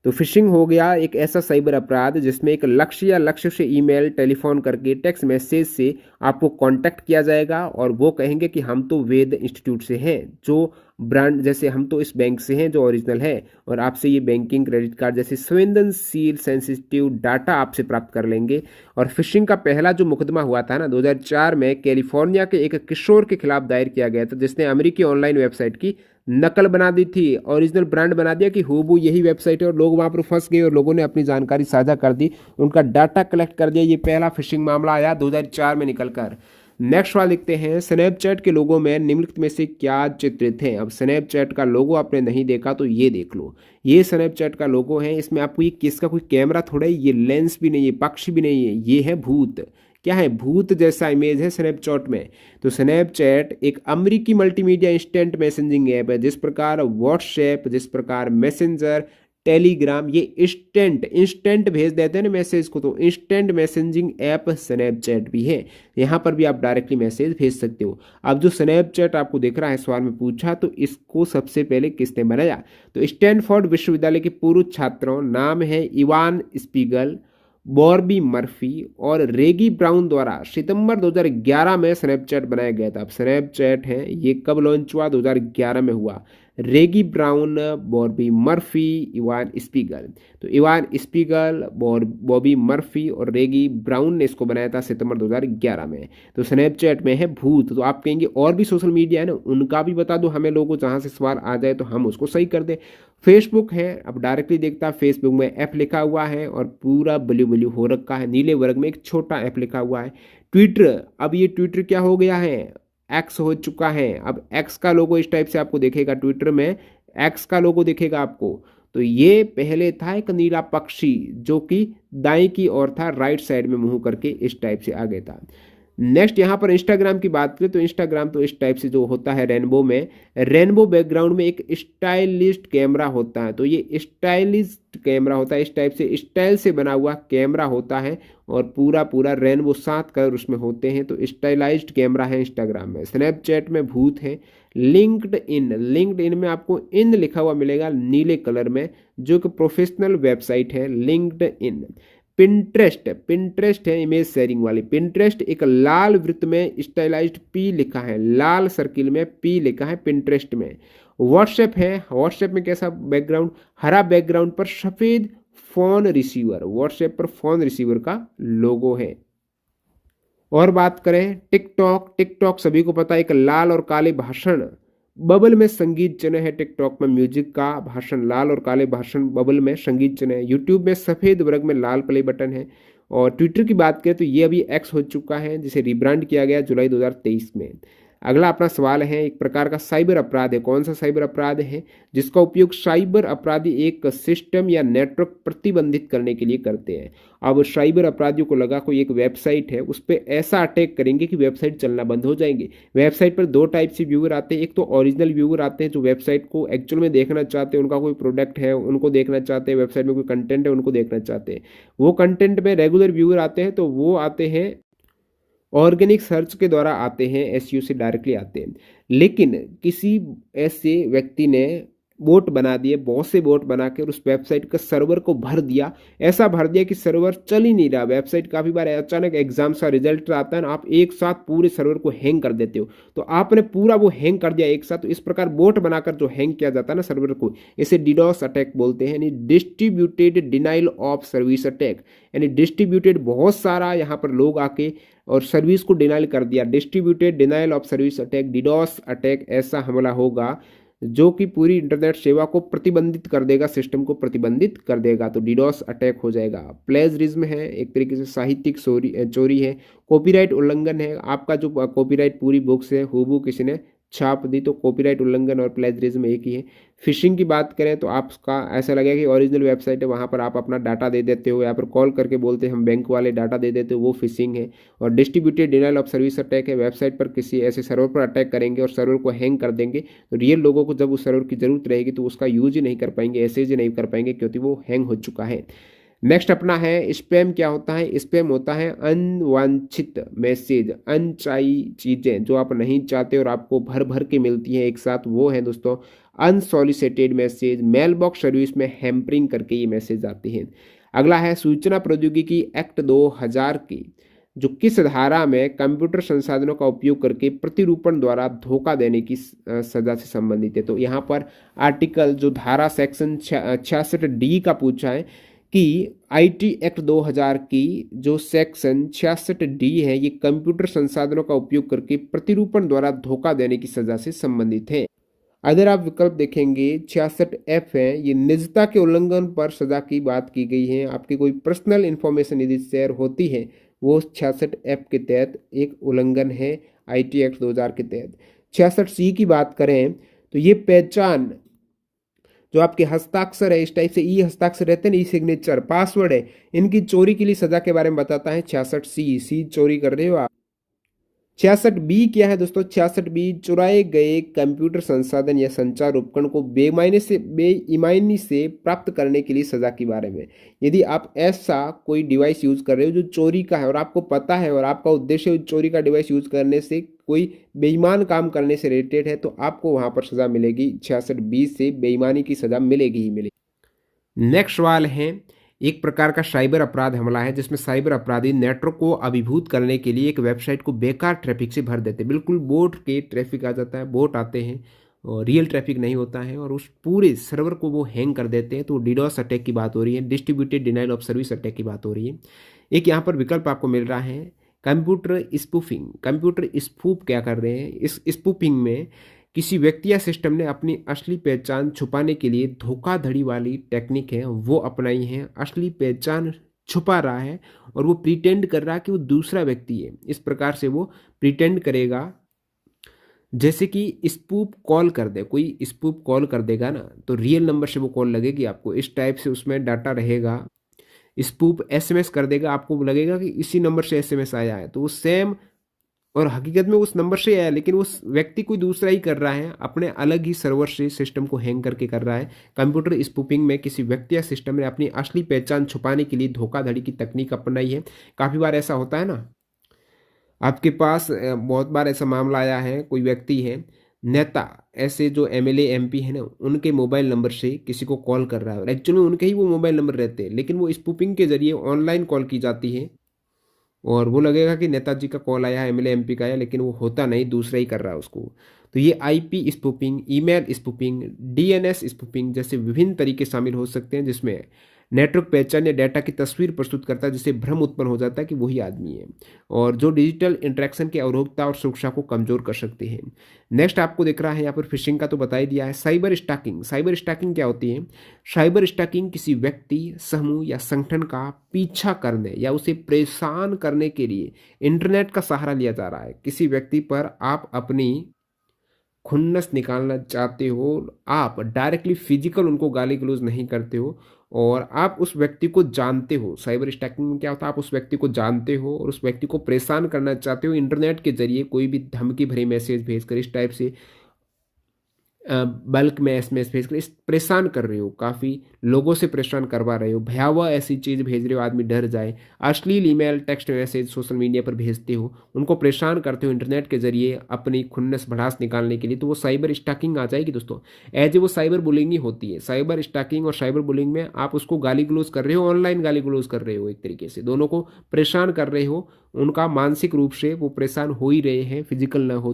तो फिशिंग हो गया एक ऐसा साइबर अपराध जिसमें एक लक्ष्य या लक्ष्य से ईमेल, टेलीफोन करके, टेक्स्ट मैसेज से आपको कांटेक्ट किया जाएगा और वो कहेंगे कि हम तो वेद इंस्टीट्यूट से हैं, जो ब्रांड, जैसे हम तो इस बैंक से हैं जो ओरिजिनल है, और आपसे ये बैंकिंग, क्रेडिट कार्ड जैसे संवेदनशील सेंसिटिव डाटा आपसे प्राप्त कर लेंगे। और फिशिंग का पहला जो मुकदमा हुआ था ना 2004 में कैलिफोर्निया के एक किशोर के खिलाफ दायर किया गया था, जिसने अमेरिकी ऑनलाइन वेबसाइट की नकल बना दी थी, ओरिजिनल ब्रांड बना दिया कि हूबहू यही वेबसाइट है, और लोग वहां पर फंस गए और लोगों ने अपनी जानकारी साझा कर दी, उनका डाटा कलेक्ट कर दिया। ये पहला फिशिंग मामला आया 2004 में निकलकर। नेक्स्ट वाला लिखते हैं, स्नैपचैट के लोगों में निम्नलिखित में से क्या चित्रित है? अब स्नैपचैट का लोगो आपने नहीं देखा तो ये देख लो, ये स्नैपचैट का लोगो है। इसमें आपको ये किसका कोई कैमरा थोड़ा है, ये लेंस भी नहीं है, पक्षी भी नहीं है, ये है भूत। क्या है? भूत जैसा इमेज है स्नैपचैट में। तो स्नैपचैट एक अमेरिकी मल्टीमीडिया इंस्टेंट मैसेजिंग ऐप है। जिस प्रकार व्हाट्सएप, जिस प्रकार मैसेंजर, टेलीग्राम, ये इंस्टेंट इंस्टेंट भेज देते हैं ना मैसेज को, तो इंस्टेंट मैसेजिंग ऐप स्नैपचैट भी है। यहाँ पर भी आप डायरेक्टली मैसेज भेज सकते हो। अब जो स्नैपचैट आपको दिख रहा है, सवाल में पूछा, तो इसको सबसे पहले किसने बनाया? तो स्टैनफोर्ड विश्वविद्यालय के पूर्व छात्रों, नाम है इवान स्पीगल, बॉर्बी मर्फी और रेगी ब्राउन द्वारा सितंबर 2011 में स्नैपचैट बनाया गया था। अब स्नैपचैट है ये कब लॉन्च हुआ? 2011 में हुआ। रेगी brown, Barbie Murphy, Ivan Spiegel. तो इवान स्पीगल, बॉबी मर्फी और रेगी ब्राउन ने इसको बनाया था सितंबर 2011 में। तो स्नैपचैट में है भूत। तो आप कहेंगे और भी सोशल मीडिया है ना, उनका भी बता दो हमें लोगों, जहां से सवाल आ जाए तो हम उसको सही कर दें। फेसबुक है, अब डायरेक्टली देखता, फेसबुक में ऐप लिखा हुआ है और पूरा ब्लू ब्लू हो रखा है, नीले वर्ग में एक छोटा ऐप लिखा हुआ है। ट्विटर, अब ये ट्विटर क्या हो गया है? एक्स हो चुका है। अब एक्स का लोगो इस टाइप से आपको दिखेगा, ट्विटर में एक्स का लोगो दिखेगा आपको। तो ये पहले था एक नीला पक्षी जो कि दाएं की ओर था, राइट साइड में मुंह करके इस टाइप से आगे था। नेक्स्ट यहाँ पर इंस्टाग्राम की बात करें तो इंस्टाग्राम तो इस टाइप से जो होता है रेनबो में, रेनबो बैकग्राउंड में एक स्टाइलिस्ट कैमरा होता है। तो ये स्टाइलिस्ट कैमरा होता है, इस टाइप से स्टाइल से बना हुआ कैमरा होता है और पूरा पूरा रेनबो 7 कलर उसमें होते हैं। तो स्टाइलाइज्ड कैमरा है इंस्टाग्राम में। स्नैपचैट में भूत है। लिंक्डइन में आपको इन लिखा हुआ मिलेगा नीले कलर में, जो कि प्रोफेशनल वेबसाइट है लिंक्डइन। पिंटरेस्ट है इमेज शेयरिंग वाली। पिंटरेस्ट एक लाल वृत्त में स्टाइलाइज्ड पी लिखा है, लाल सर्किल में पी लिखा है पिंटरेस्ट में। व्हाट्सएप है, व्हाट्सएप में कैसा बैकग्राउंड? हरा बैकग्राउंड पर सफेद फोन रिसीवर, व्हाट्सएप पर फोन रिसीवर का लोगो है। और बात करें टिकटॉक, टिकटॉक सभी को पता है एक लाल और काले भाषण बबल में संगीत चिन्ह है। टिकटॉक में म्यूजिक का भाषण, लाल और काले भाषण बबल में संगीत चिन्ह है। यूट्यूब में सफेद वर्ग में लाल प्ले बटन है। और ट्विटर की बात करें तो ये अभी एक्स हो चुका है, जिसे रिब्रांड किया गया जुलाई 2023 में। अगला अपना सवाल है, एक प्रकार का साइबर अपराध है। कौन सा साइबर अपराध है? जिसका उपयोग साइबर अपराधी एक सिस्टम या नेटवर्क प्रतिबंधित करने के लिए करते हैं। अब साइबर अपराधियों को लगा कोई एक वेबसाइट है, उस पर ऐसा अटैक करेंगे कि वेबसाइट चलना बंद हो जाएंगे। वेबसाइट पर दो टाइप से व्यूअर आते हैं। एक तो ओरिजिनल व्यूअर आते हैं जो वेबसाइट को एक्चुअल में देखना चाहते हैं, उनका कोई प्रोडक्ट है उनको देखना चाहते हैं, वेबसाइट में कोई कंटेंट है उनको देखना चाहते हैं। वो कंटेंट में रेगुलर व्यूअर आते हैं, तो वो आते हैं ऑर्गेनिक सर्च के द्वारा आते हैं, एसईओ से डायरेक्टली आते हैं। लेकिन किसी ऐसे व्यक्ति ने बोट बना दिए, बहुत से बोट बना के उस वेबसाइट का सर्वर को भर दिया, ऐसा भर दिया कि सर्वर चल ही नहीं रहा। वेबसाइट काफ़ी बार अचानक एग्जाम का रिजल्ट आता है ना, आप एक साथ पूरे सर्वर को हैंग कर देते हो, तो आपने पूरा वो हैंग कर दिया एक साथ। तो इस प्रकार बोट बनाकर जो हैंग किया जाता है ना सर्वर को, इसे डिडोस अटैक बोलते हैं, यानी distributed denial of service attack. यानी डिस्ट्रीब्यूटेड, बहुत सारा यहाँ पर लोग आके और सर्विस को डिनाइल कर दिया। Distributed denial of service attack, DDoS attack, ऐसा हमला होगा जो कि पूरी इंटरनेट सेवा को प्रतिबंधित कर देगा, सिस्टम को प्रतिबंधित कर देगा। तो डिडोस अटैक हो जाएगा। प्लेजरिज्म है, एक तरीके से साहित्यिक चोरी है। कॉपीराइट उल्लंघन है, आपका जो कॉपीराइट पूरी बुक्स है हूबहू किसी ने छाप दी तो कॉपीराइट उल्लंघन और प्लेजरिज्म एक ही है। फिशिंग की बात करें तो आपका ऐसा लगेगा कि ओरिजिनल वेबसाइट है, वहाँ पर आप अपना डाटा दे देते हो, या फिर कॉल करके बोलते हैं हम बैंक वाले डाटा दे देते हो, वो फिशिंग है। और distributed denial of service attack है, वेबसाइट पर किसी ऐसे सर्वर पर अटैक करेंगे और सर्वर को हैंग कर देंगे, तो रियल लोगों को जब उस सर्वर की जरूरत रहेगी तो उसका यूज ही नहीं कर पाएंगे, एसेज ही नहीं कर पाएंगे, क्योंकि वो हैंग हो चुका है। नेक्स्ट अपना है स्पैम। क्या होता है स्पैम? होता है अनवांछित मैसेज, अनचाही चीजें जो आप नहीं चाहते और आपको भर भर के मिलती हैं एक साथ, वो है दोस्तों unsolicited message. Mail box service में हैम्परिंग करके ये मैसेज आते हैं। अगला है सूचना प्रौद्योगिकी एक्ट 2000 की, जो किस धारा में कंप्यूटर संसाधनों का उपयोग करके प्रतिरूपण द्वारा धोखा देने की सजा से संबंधित है। तो यहाँ पर आर्टिकल जो धारा सेक्शन 66D का पूछा है कि आईटी एक्ट 2000 की जो सेक्शन 66D है, ये कंप्यूटर संसाधनों का उपयोग करके प्रतिरूपण द्वारा धोखा देने की सजा से संबंधित है। अगर आप विकल्प देखेंगे 66F है, ये निजता के उल्लंघन पर सजा की बात की गई है। आपकी कोई पर्सनल इंफॉर्मेशन यदि शेयर होती है, वो 66F के तहत एक उल्लंघन है आईटी एक्ट 2000 के तहत। 66C की बात करें तो ये पहचान जो आपके हस्ताक्षर है, इस टाइप से ई हस्ताक्षर रहते हैं ना, ई सिग्नेचर, पासवर्ड है, इनकी चोरी के लिए सजा के बारे में बताता है 66C। चोरी कर रहे हो आप। 66B क्या है दोस्तों? 66B चुराए गए कंप्यूटर संसाधन या संचार उपकरण को बेईमानी से प्राप्त करने के लिए सजा के बारे में। यदि आप ऐसा कोई डिवाइस यूज कर रहे हो जो चोरी का है और आपको पता है और आपका उद्देश्य चोरी का डिवाइस यूज करने से कोई बेईमान काम करने से रिलेटेड है, तो आपको वहां पर सजा मिलेगी। 66B से बेईमानी की सजा मिलेगी ही मिलेगी। नेक्स्ट सवाल है, एक प्रकार का साइबर अपराध हमला है जिसमें साइबर अपराधी नेटवर्क को अभिभूत करने के लिए एक वेबसाइट को बेकार ट्रैफिक से भर देते हैं। बिल्कुल बोट के ट्रैफिक आ जाता है, बोट आते हैं और रियल ट्रैफिक नहीं होता है, और उस पूरे सर्वर को वो हैंग कर देते हैं। तो डीडोस अटैक की बात हो रही है, distributed denial of service attack की बात हो रही है। एक यहाँ पर विकल्प आपको मिल रहा है कंप्यूटर स्पूफिंग। कंप्यूटर स्पूफ क्या कर रहे हैं? इस स्पूफिंग में किसी व्यक्ति या सिस्टम ने अपनी असली पहचान छुपाने के लिए धोखाधड़ी वाली टेक्निक है वो अपनाई है। असली पहचान छुपा रहा है और वो प्रिटेंड कर रहा है कि वो दूसरा व्यक्ति है। इस प्रकार से वो प्रिटेंड करेगा, जैसे कि स्पूफ कॉल कर दे, कोई स्पूफ कॉल कर देगा ना, तो रियल नंबर से वो कॉल लगेगी आपको, इस टाइप से उसमें डाटा रहेगा। स्पूफ एसएमएस कर देगा, आपको लगेगा कि इसी नंबर से एसएमएस आया है, तो वो सेम और हकीकत में उस नंबर से आया, लेकिन उस व्यक्ति कोई दूसरा ही कर रहा है, अपने अलग ही सर्वर से सिस्टम को हैंग करके कर रहा है। कंप्यूटर स्पूफिंग में किसी व्यक्ति या सिस्टम ने अपनी असली पहचान छुपाने के लिए धोखाधड़ी की तकनीक अपनाई है। काफ़ी बार ऐसा होता है ना, आपके पास बहुत बार ऐसा मामला आया है, कोई व्यक्ति है, नेता, ऐसे जो एमएलए एमपी है ना, उनके मोबाइल नंबर से किसी को कॉल कर रहा है और एक्चुअली उनके ही वो मोबाइल नंबर रहते हैं, लेकिन वो स्पूफिंग के जरिए ऑनलाइन कॉल की जाती है और वो लगेगा कि नेताजी का कॉल आया है, एमएलए एमपी का आया, लेकिन वो होता नहीं, दूसरा ही कर रहा है उसको। तो ये IP spoofing, email spoofing, DNS spoofing जैसे विभिन्न तरीके शामिल हो सकते हैं, जिसमें नेटवर्क पहचान या डेटा की तस्वीर प्रस्तुत करता है, जिससे भ्रम उत्पन्न हो जाता है कि वही आदमी है, और जो डिजिटल इंटरेक्शन की अवरोधता और सुरक्षा को कमजोर कर सकते हैं। नेक्स्ट आपको दिख रहा है यहाँ पर फिशिंग का तो बता ही दिया है। Cyber stalking. साइबर स्टॉकिंग क्या होती है? साइबर स्टॉकिंग किसी व्यक्ति, समूह या संगठन का पीछा करने या उसे परेशान करने के लिए इंटरनेट का सहारा लिया जा रहा है। किसी व्यक्ति पर आप अपनी खुन्नस निकालना चाहते हो, आप डायरेक्टली फिजिकल उनको गाली गलौज नहीं करते हो और आप उस व्यक्ति को जानते हो। साइबर स्टॉकिंग में क्या होता है? आप उस व्यक्ति को जानते हो और उस व्यक्ति को परेशान करना चाहते हो इंटरनेट के जरिए, कोई भी धमकी भरे मैसेज भेजकर, इस टाइप से बल्क में एसएमएस भेज कर इस परेशान कर रहे हो, काफ़ी लोगों से परेशान करवा रहे हो, भयावह ऐसी चीज़ भेज रहे हो आदमी डर जाए, अश्लील email, text message social media पर भेजते हो, उनको परेशान करते हो इंटरनेट के जरिए अपनी खुन्नस भड़ास निकालने के लिए, तो वो साइबर स्टॉकिंग आ जाएगी दोस्तों। एज ए वो साइबर बुलिंग ही होती है। साइबर स्टॉकिंग और साइबर बुलिंग में आप उसको गाली गलौज कर रहे हो, ऑनलाइन गाली गलौज कर रहे हो, एक तरीके से दोनों को परेशान कर रहे हो, उनका मानसिक रूप से वो परेशान हो ही रहे हैं, फिजिकल ना हो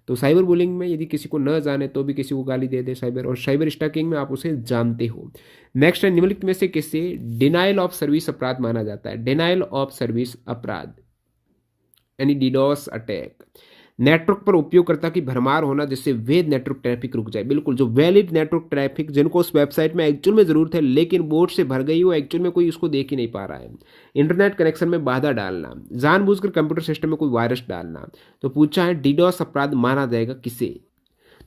तो साइबर बुलिंग में यदि किसी को न जाने तो भी किसी को गाली दे दे साइबर, और साइबर स्टॉकिंग में आप उसे जानते हो। नेक्स्ट है, निम्नलिखित में से किसे डिनाइल ऑफ सर्विस अपराध माना जाता है? डिनाइल ऑफ सर्विस अपराध यानी डीडोस अटैक। नेटवर्क पर उपयोगकर्ता की भरमार होना जिससे वैध नेटवर्क ट्रैफिक रुक जाए। बिल्कुल, जो वैलिड नेटवर्क ट्रैफिक, जिनको उस वेबसाइट में एक्चुअल में जरूरत है लेकिन बोर्ड से भर गई हो, एक्चुअल में कोई उसको देख ही नहीं पा रहा है। इंटरनेट कनेक्शन में बाधा डालना, जानबूझकर कंप्यूटर सिस्टम में कोई वायरस डालना। तो पूछा है डीडोस अपराध माना जाएगा किसे?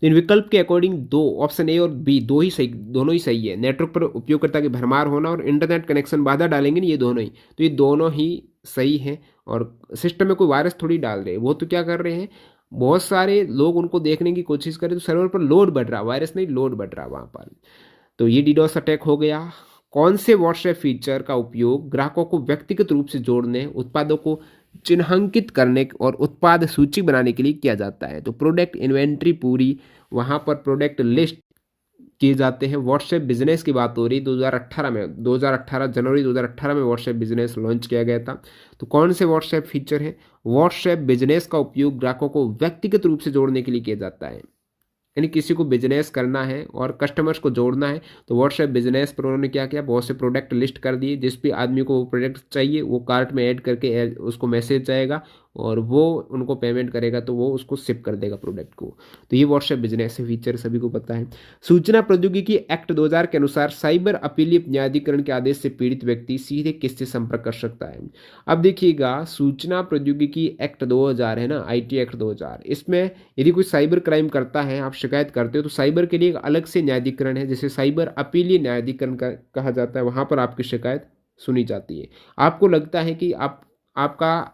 तो इन विकल्प के अकॉर्डिंग दो ऑप्शन ए और बी दो ही सही, दोनों ही सही है। नेटवर्क पर उपयोगकर्ता की भरमार होना और इंटरनेट कनेक्शन बाधा डालेंगे ना, ये दोनों ही, तो ये दोनों ही सही है। और सिस्टम में कोई वायरस थोड़ी डाल रहे हैं, वो तो क्या कर रहे हैं, बहुत सारे लोग उनको देखने की कोशिश करें तो सर्वर पर लोड बढ़ रहा, वायरस नहीं लोड बढ़ रहा वहाँ पर। तो ये डीडोस अटैक हो गया। कौन से व्हाट्सएप फीचर का उपयोग ग्राहकों को व्यक्तिगत रूप से जोड़ने, उत्पादों को चिन्हांकित करने और उत्पाद सूची बनाने के लिए किया जाता है? तो प्रोडक्ट इन्वेंट्री पूरी, वहाँ पर प्रोडक्ट लिस्ट किए जाते हैं। व्हाट्सएप बिजनेस की बात हो रही 2018 में, 2018 जनवरी 2018 में व्हाट्सएप बिजनेस लॉन्च किया गया था। तो कौन से व्हाट्सएप फीचर है? व्हाट्सएप बिजनेस का उपयोग ग्राहकों को व्यक्तिगत रूप से जोड़ने के लिए किया जाता है, यानी किसी को बिजनेस करना है और कस्टमर्स को जोड़ना है तो व्हाट्सएप बिजनेस पर उन्होंने क्या किया, बहुत से प्रोडक्ट लिस्ट कर दिए। जिस भी आदमी को वो प्रोडक्ट चाहिए वो कार्ट में ऐड करके उसको मैसेज जाएगा और वो उनको पेमेंट करेगा तो वो उसको शिप कर देगा प्रोडक्ट को। तो ये व्हाट्सएप बिजनेस फीचर सभी को पता है। सूचना प्रौद्योगिकी एक्ट 2000 के अनुसार साइबर अपीलीय न्यायाधिकरण के आदेश से पीड़ित व्यक्ति सीधे किससे संपर्क कर सकता है? अब देखिएगा, सूचना प्रौद्योगिकी एक्ट 2000 है ना, आईटी एक्ट 2000, इसमें यदि कोई साइबर क्राइम करता है, आप शिकायत करते हो तो साइबर के लिए एक अलग से न्यायाधिकरण है, जिसे साइबर अपीलीय न्यायाधिकरण कहा जाता है। वहां पर आपकी शिकायत सुनी जाती है। आपको लगता है कि आपका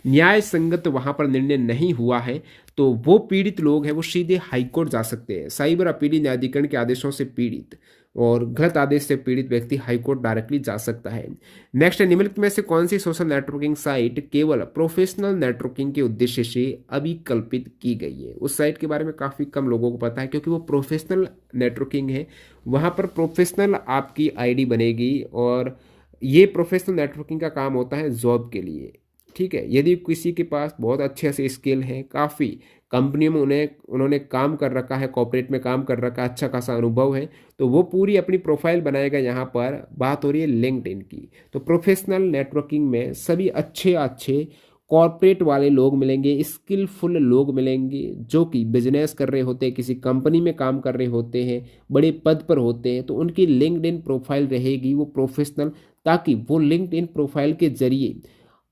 न्याय संगत वहां पर निर्णय नहीं हुआ है तो वो पीड़ित लोग हैं वो सीधे हाईकोर्ट जा सकते हैं। साइबर अपीलीय न्यायाधिकरण के आदेशों से पीड़ित और गलत आदेश से पीड़ित व्यक्ति हाईकोर्ट डायरेक्टली जा सकता है। नेक्स्ट है, निम्नलिखित में से कौन सी सोशल नेटवर्किंग साइट केवल प्रोफेशनल नेटवर्किंग के उद्देश्य से अभिकल्पित की गई है? उस साइट के बारे में काफी कम लोगों को पता है क्योंकि वो प्रोफेशनल नेटवर्किंग है। वहां पर प्रोफेशनल आपकी आईडी बनेगी और ये प्रोफेशनल नेटवर्किंग का काम होता है जॉब के लिए। ठीक है, यदि किसी के पास बहुत अच्छे अच्छे स्किल हैं, काफ़ी कंपनियों में उन्होंने काम कर रखा है, कॉर्पोरेट में काम कर रखा है, अच्छा खासा अनुभव है, तो वो पूरी अपनी प्रोफाइल बनाएगा। यहाँ पर बात हो रही है लिंक्डइन की। तो प्रोफेशनल नेटवर्किंग में सभी अच्छे अच्छे कॉर्पोरेट वाले लोग मिलेंगे, स्किलफुल लोग मिलेंगे जो कि बिजनेस कर रहे होते हैं, किसी कंपनी में काम कर रहे होते हैं, बड़े पद पर होते हैं, तो उनकी लिंक्डइन प्रोफाइल रहेगी वो प्रोफेशनल, ताकि वो लिंक्डइन प्रोफाइल के जरिए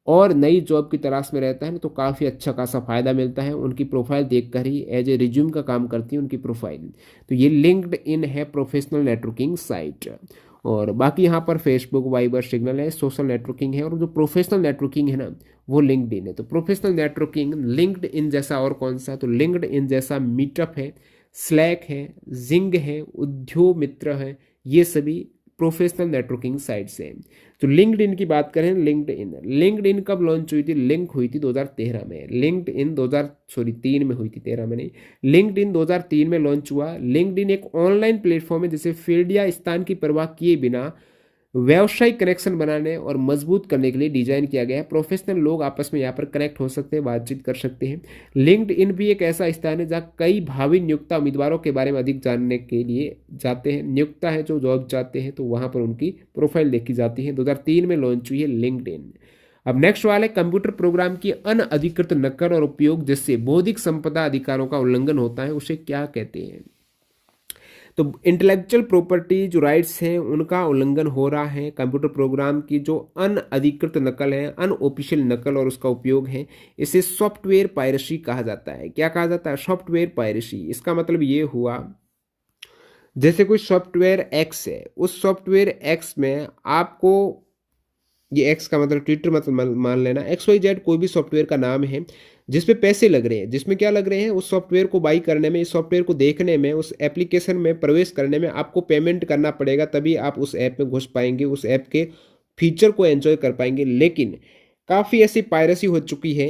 और नई जॉब की तलाश में रहता है ना, तो काफ़ी अच्छा खासा फायदा मिलता है। उनकी प्रोफाइल देखकर ही एज ए रिज्यूम का काम करती है उनकी प्रोफाइल। तो ये लिंक्ड इन है प्रोफेशनल नेटवर्किंग साइट। और बाकी यहाँ पर फेसबुक, वाइबर, सिग्नल है, सोशल नेटवर्किंग है। और जो प्रोफेशनल नेटवर्किंग है ना वो लिंक्ड इन है। तो प्रोफेशनल नेटवर्किंग लिंक्ड इन जैसा और कौन सा? तो लिंक्ड इन जैसा मीटअप है, स्लैक है, जिंग है, उद्योग मित्र है, ये सभी प्रोफेशनल नेटवर्किंग साइट्स हैं। तो लिंक्डइन की बात करें, लिंक्डइन कब लॉन्च हुई थी? लिंक हुई थी 2013 में। लिंक्डइन 3 में हुई थी, 13 में नहीं। लिंक्डइन 2003 में लॉन्च हुआ। लिंक्डइन एक ऑनलाइन प्लेटफॉर्म है जिसे फील्ड या स्थान की परवाह किए बिना व्यावसायिक कनेक्शन बनाने और मजबूत करने के लिए डिजाइन किया गया है। प्रोफेशनल लोग आपस में यहाँ पर कनेक्ट हो सकते हैं, बातचीत कर सकते हैं। लिंक्डइन भी एक ऐसा स्थान है जहाँ कई भावी नियोक्ता उम्मीदवारों के बारे में अधिक जानने के लिए जाते हैं। नियोक्ता है जो जॉब चाहते हैं तो वहाँ पर उनकी प्रोफाइल देखी जाती है। 2003 में लॉन्च हुई है लिंक्डइन। अब नेक्स्ट वाले, कंप्यूटर प्रोग्राम की अनअधिकृत नकल और उपयोग जिससे बौद्धिक संपदा अधिकारों का उल्लंघन होता है उसे क्या कहते हैं? तो इंटेलेक्चुअल प्रॉपर्टी जो राइट्स हैं उनका उल्लंघन हो रहा है। कंप्यूटर प्रोग्राम की जो अनअधिकृत नकल है, अनऑफिशियल नकल और उसका उपयोग है, इसे सॉफ्टवेयर पायरेसी कहा जाता है। क्या कहा जाता है? Software piracy. इसका मतलब ये हुआ, जैसे कोई सॉफ्टवेयर एक्स है, उस सॉफ्टवेयर एक्स में आपको, ये एक्स का मतलब ट्विटर मतलब मान लेना, XYZ कोई भी सॉफ्टवेयर का नाम है जिसपे पैसे लग रहे हैं। जिसमें क्या लग रहे हैं? उस सॉफ्टवेयर को बाई करने में, इस सॉफ्टवेयर को देखने में, उस एप्लीकेशन में प्रवेश करने में आपको पेमेंट करना पड़ेगा, तभी आप उस ऐप में घुस पाएंगे, उस ऐप के फीचर को एंजॉय कर पाएंगे। लेकिन काफ़ी ऐसी पायरेसी हो चुकी है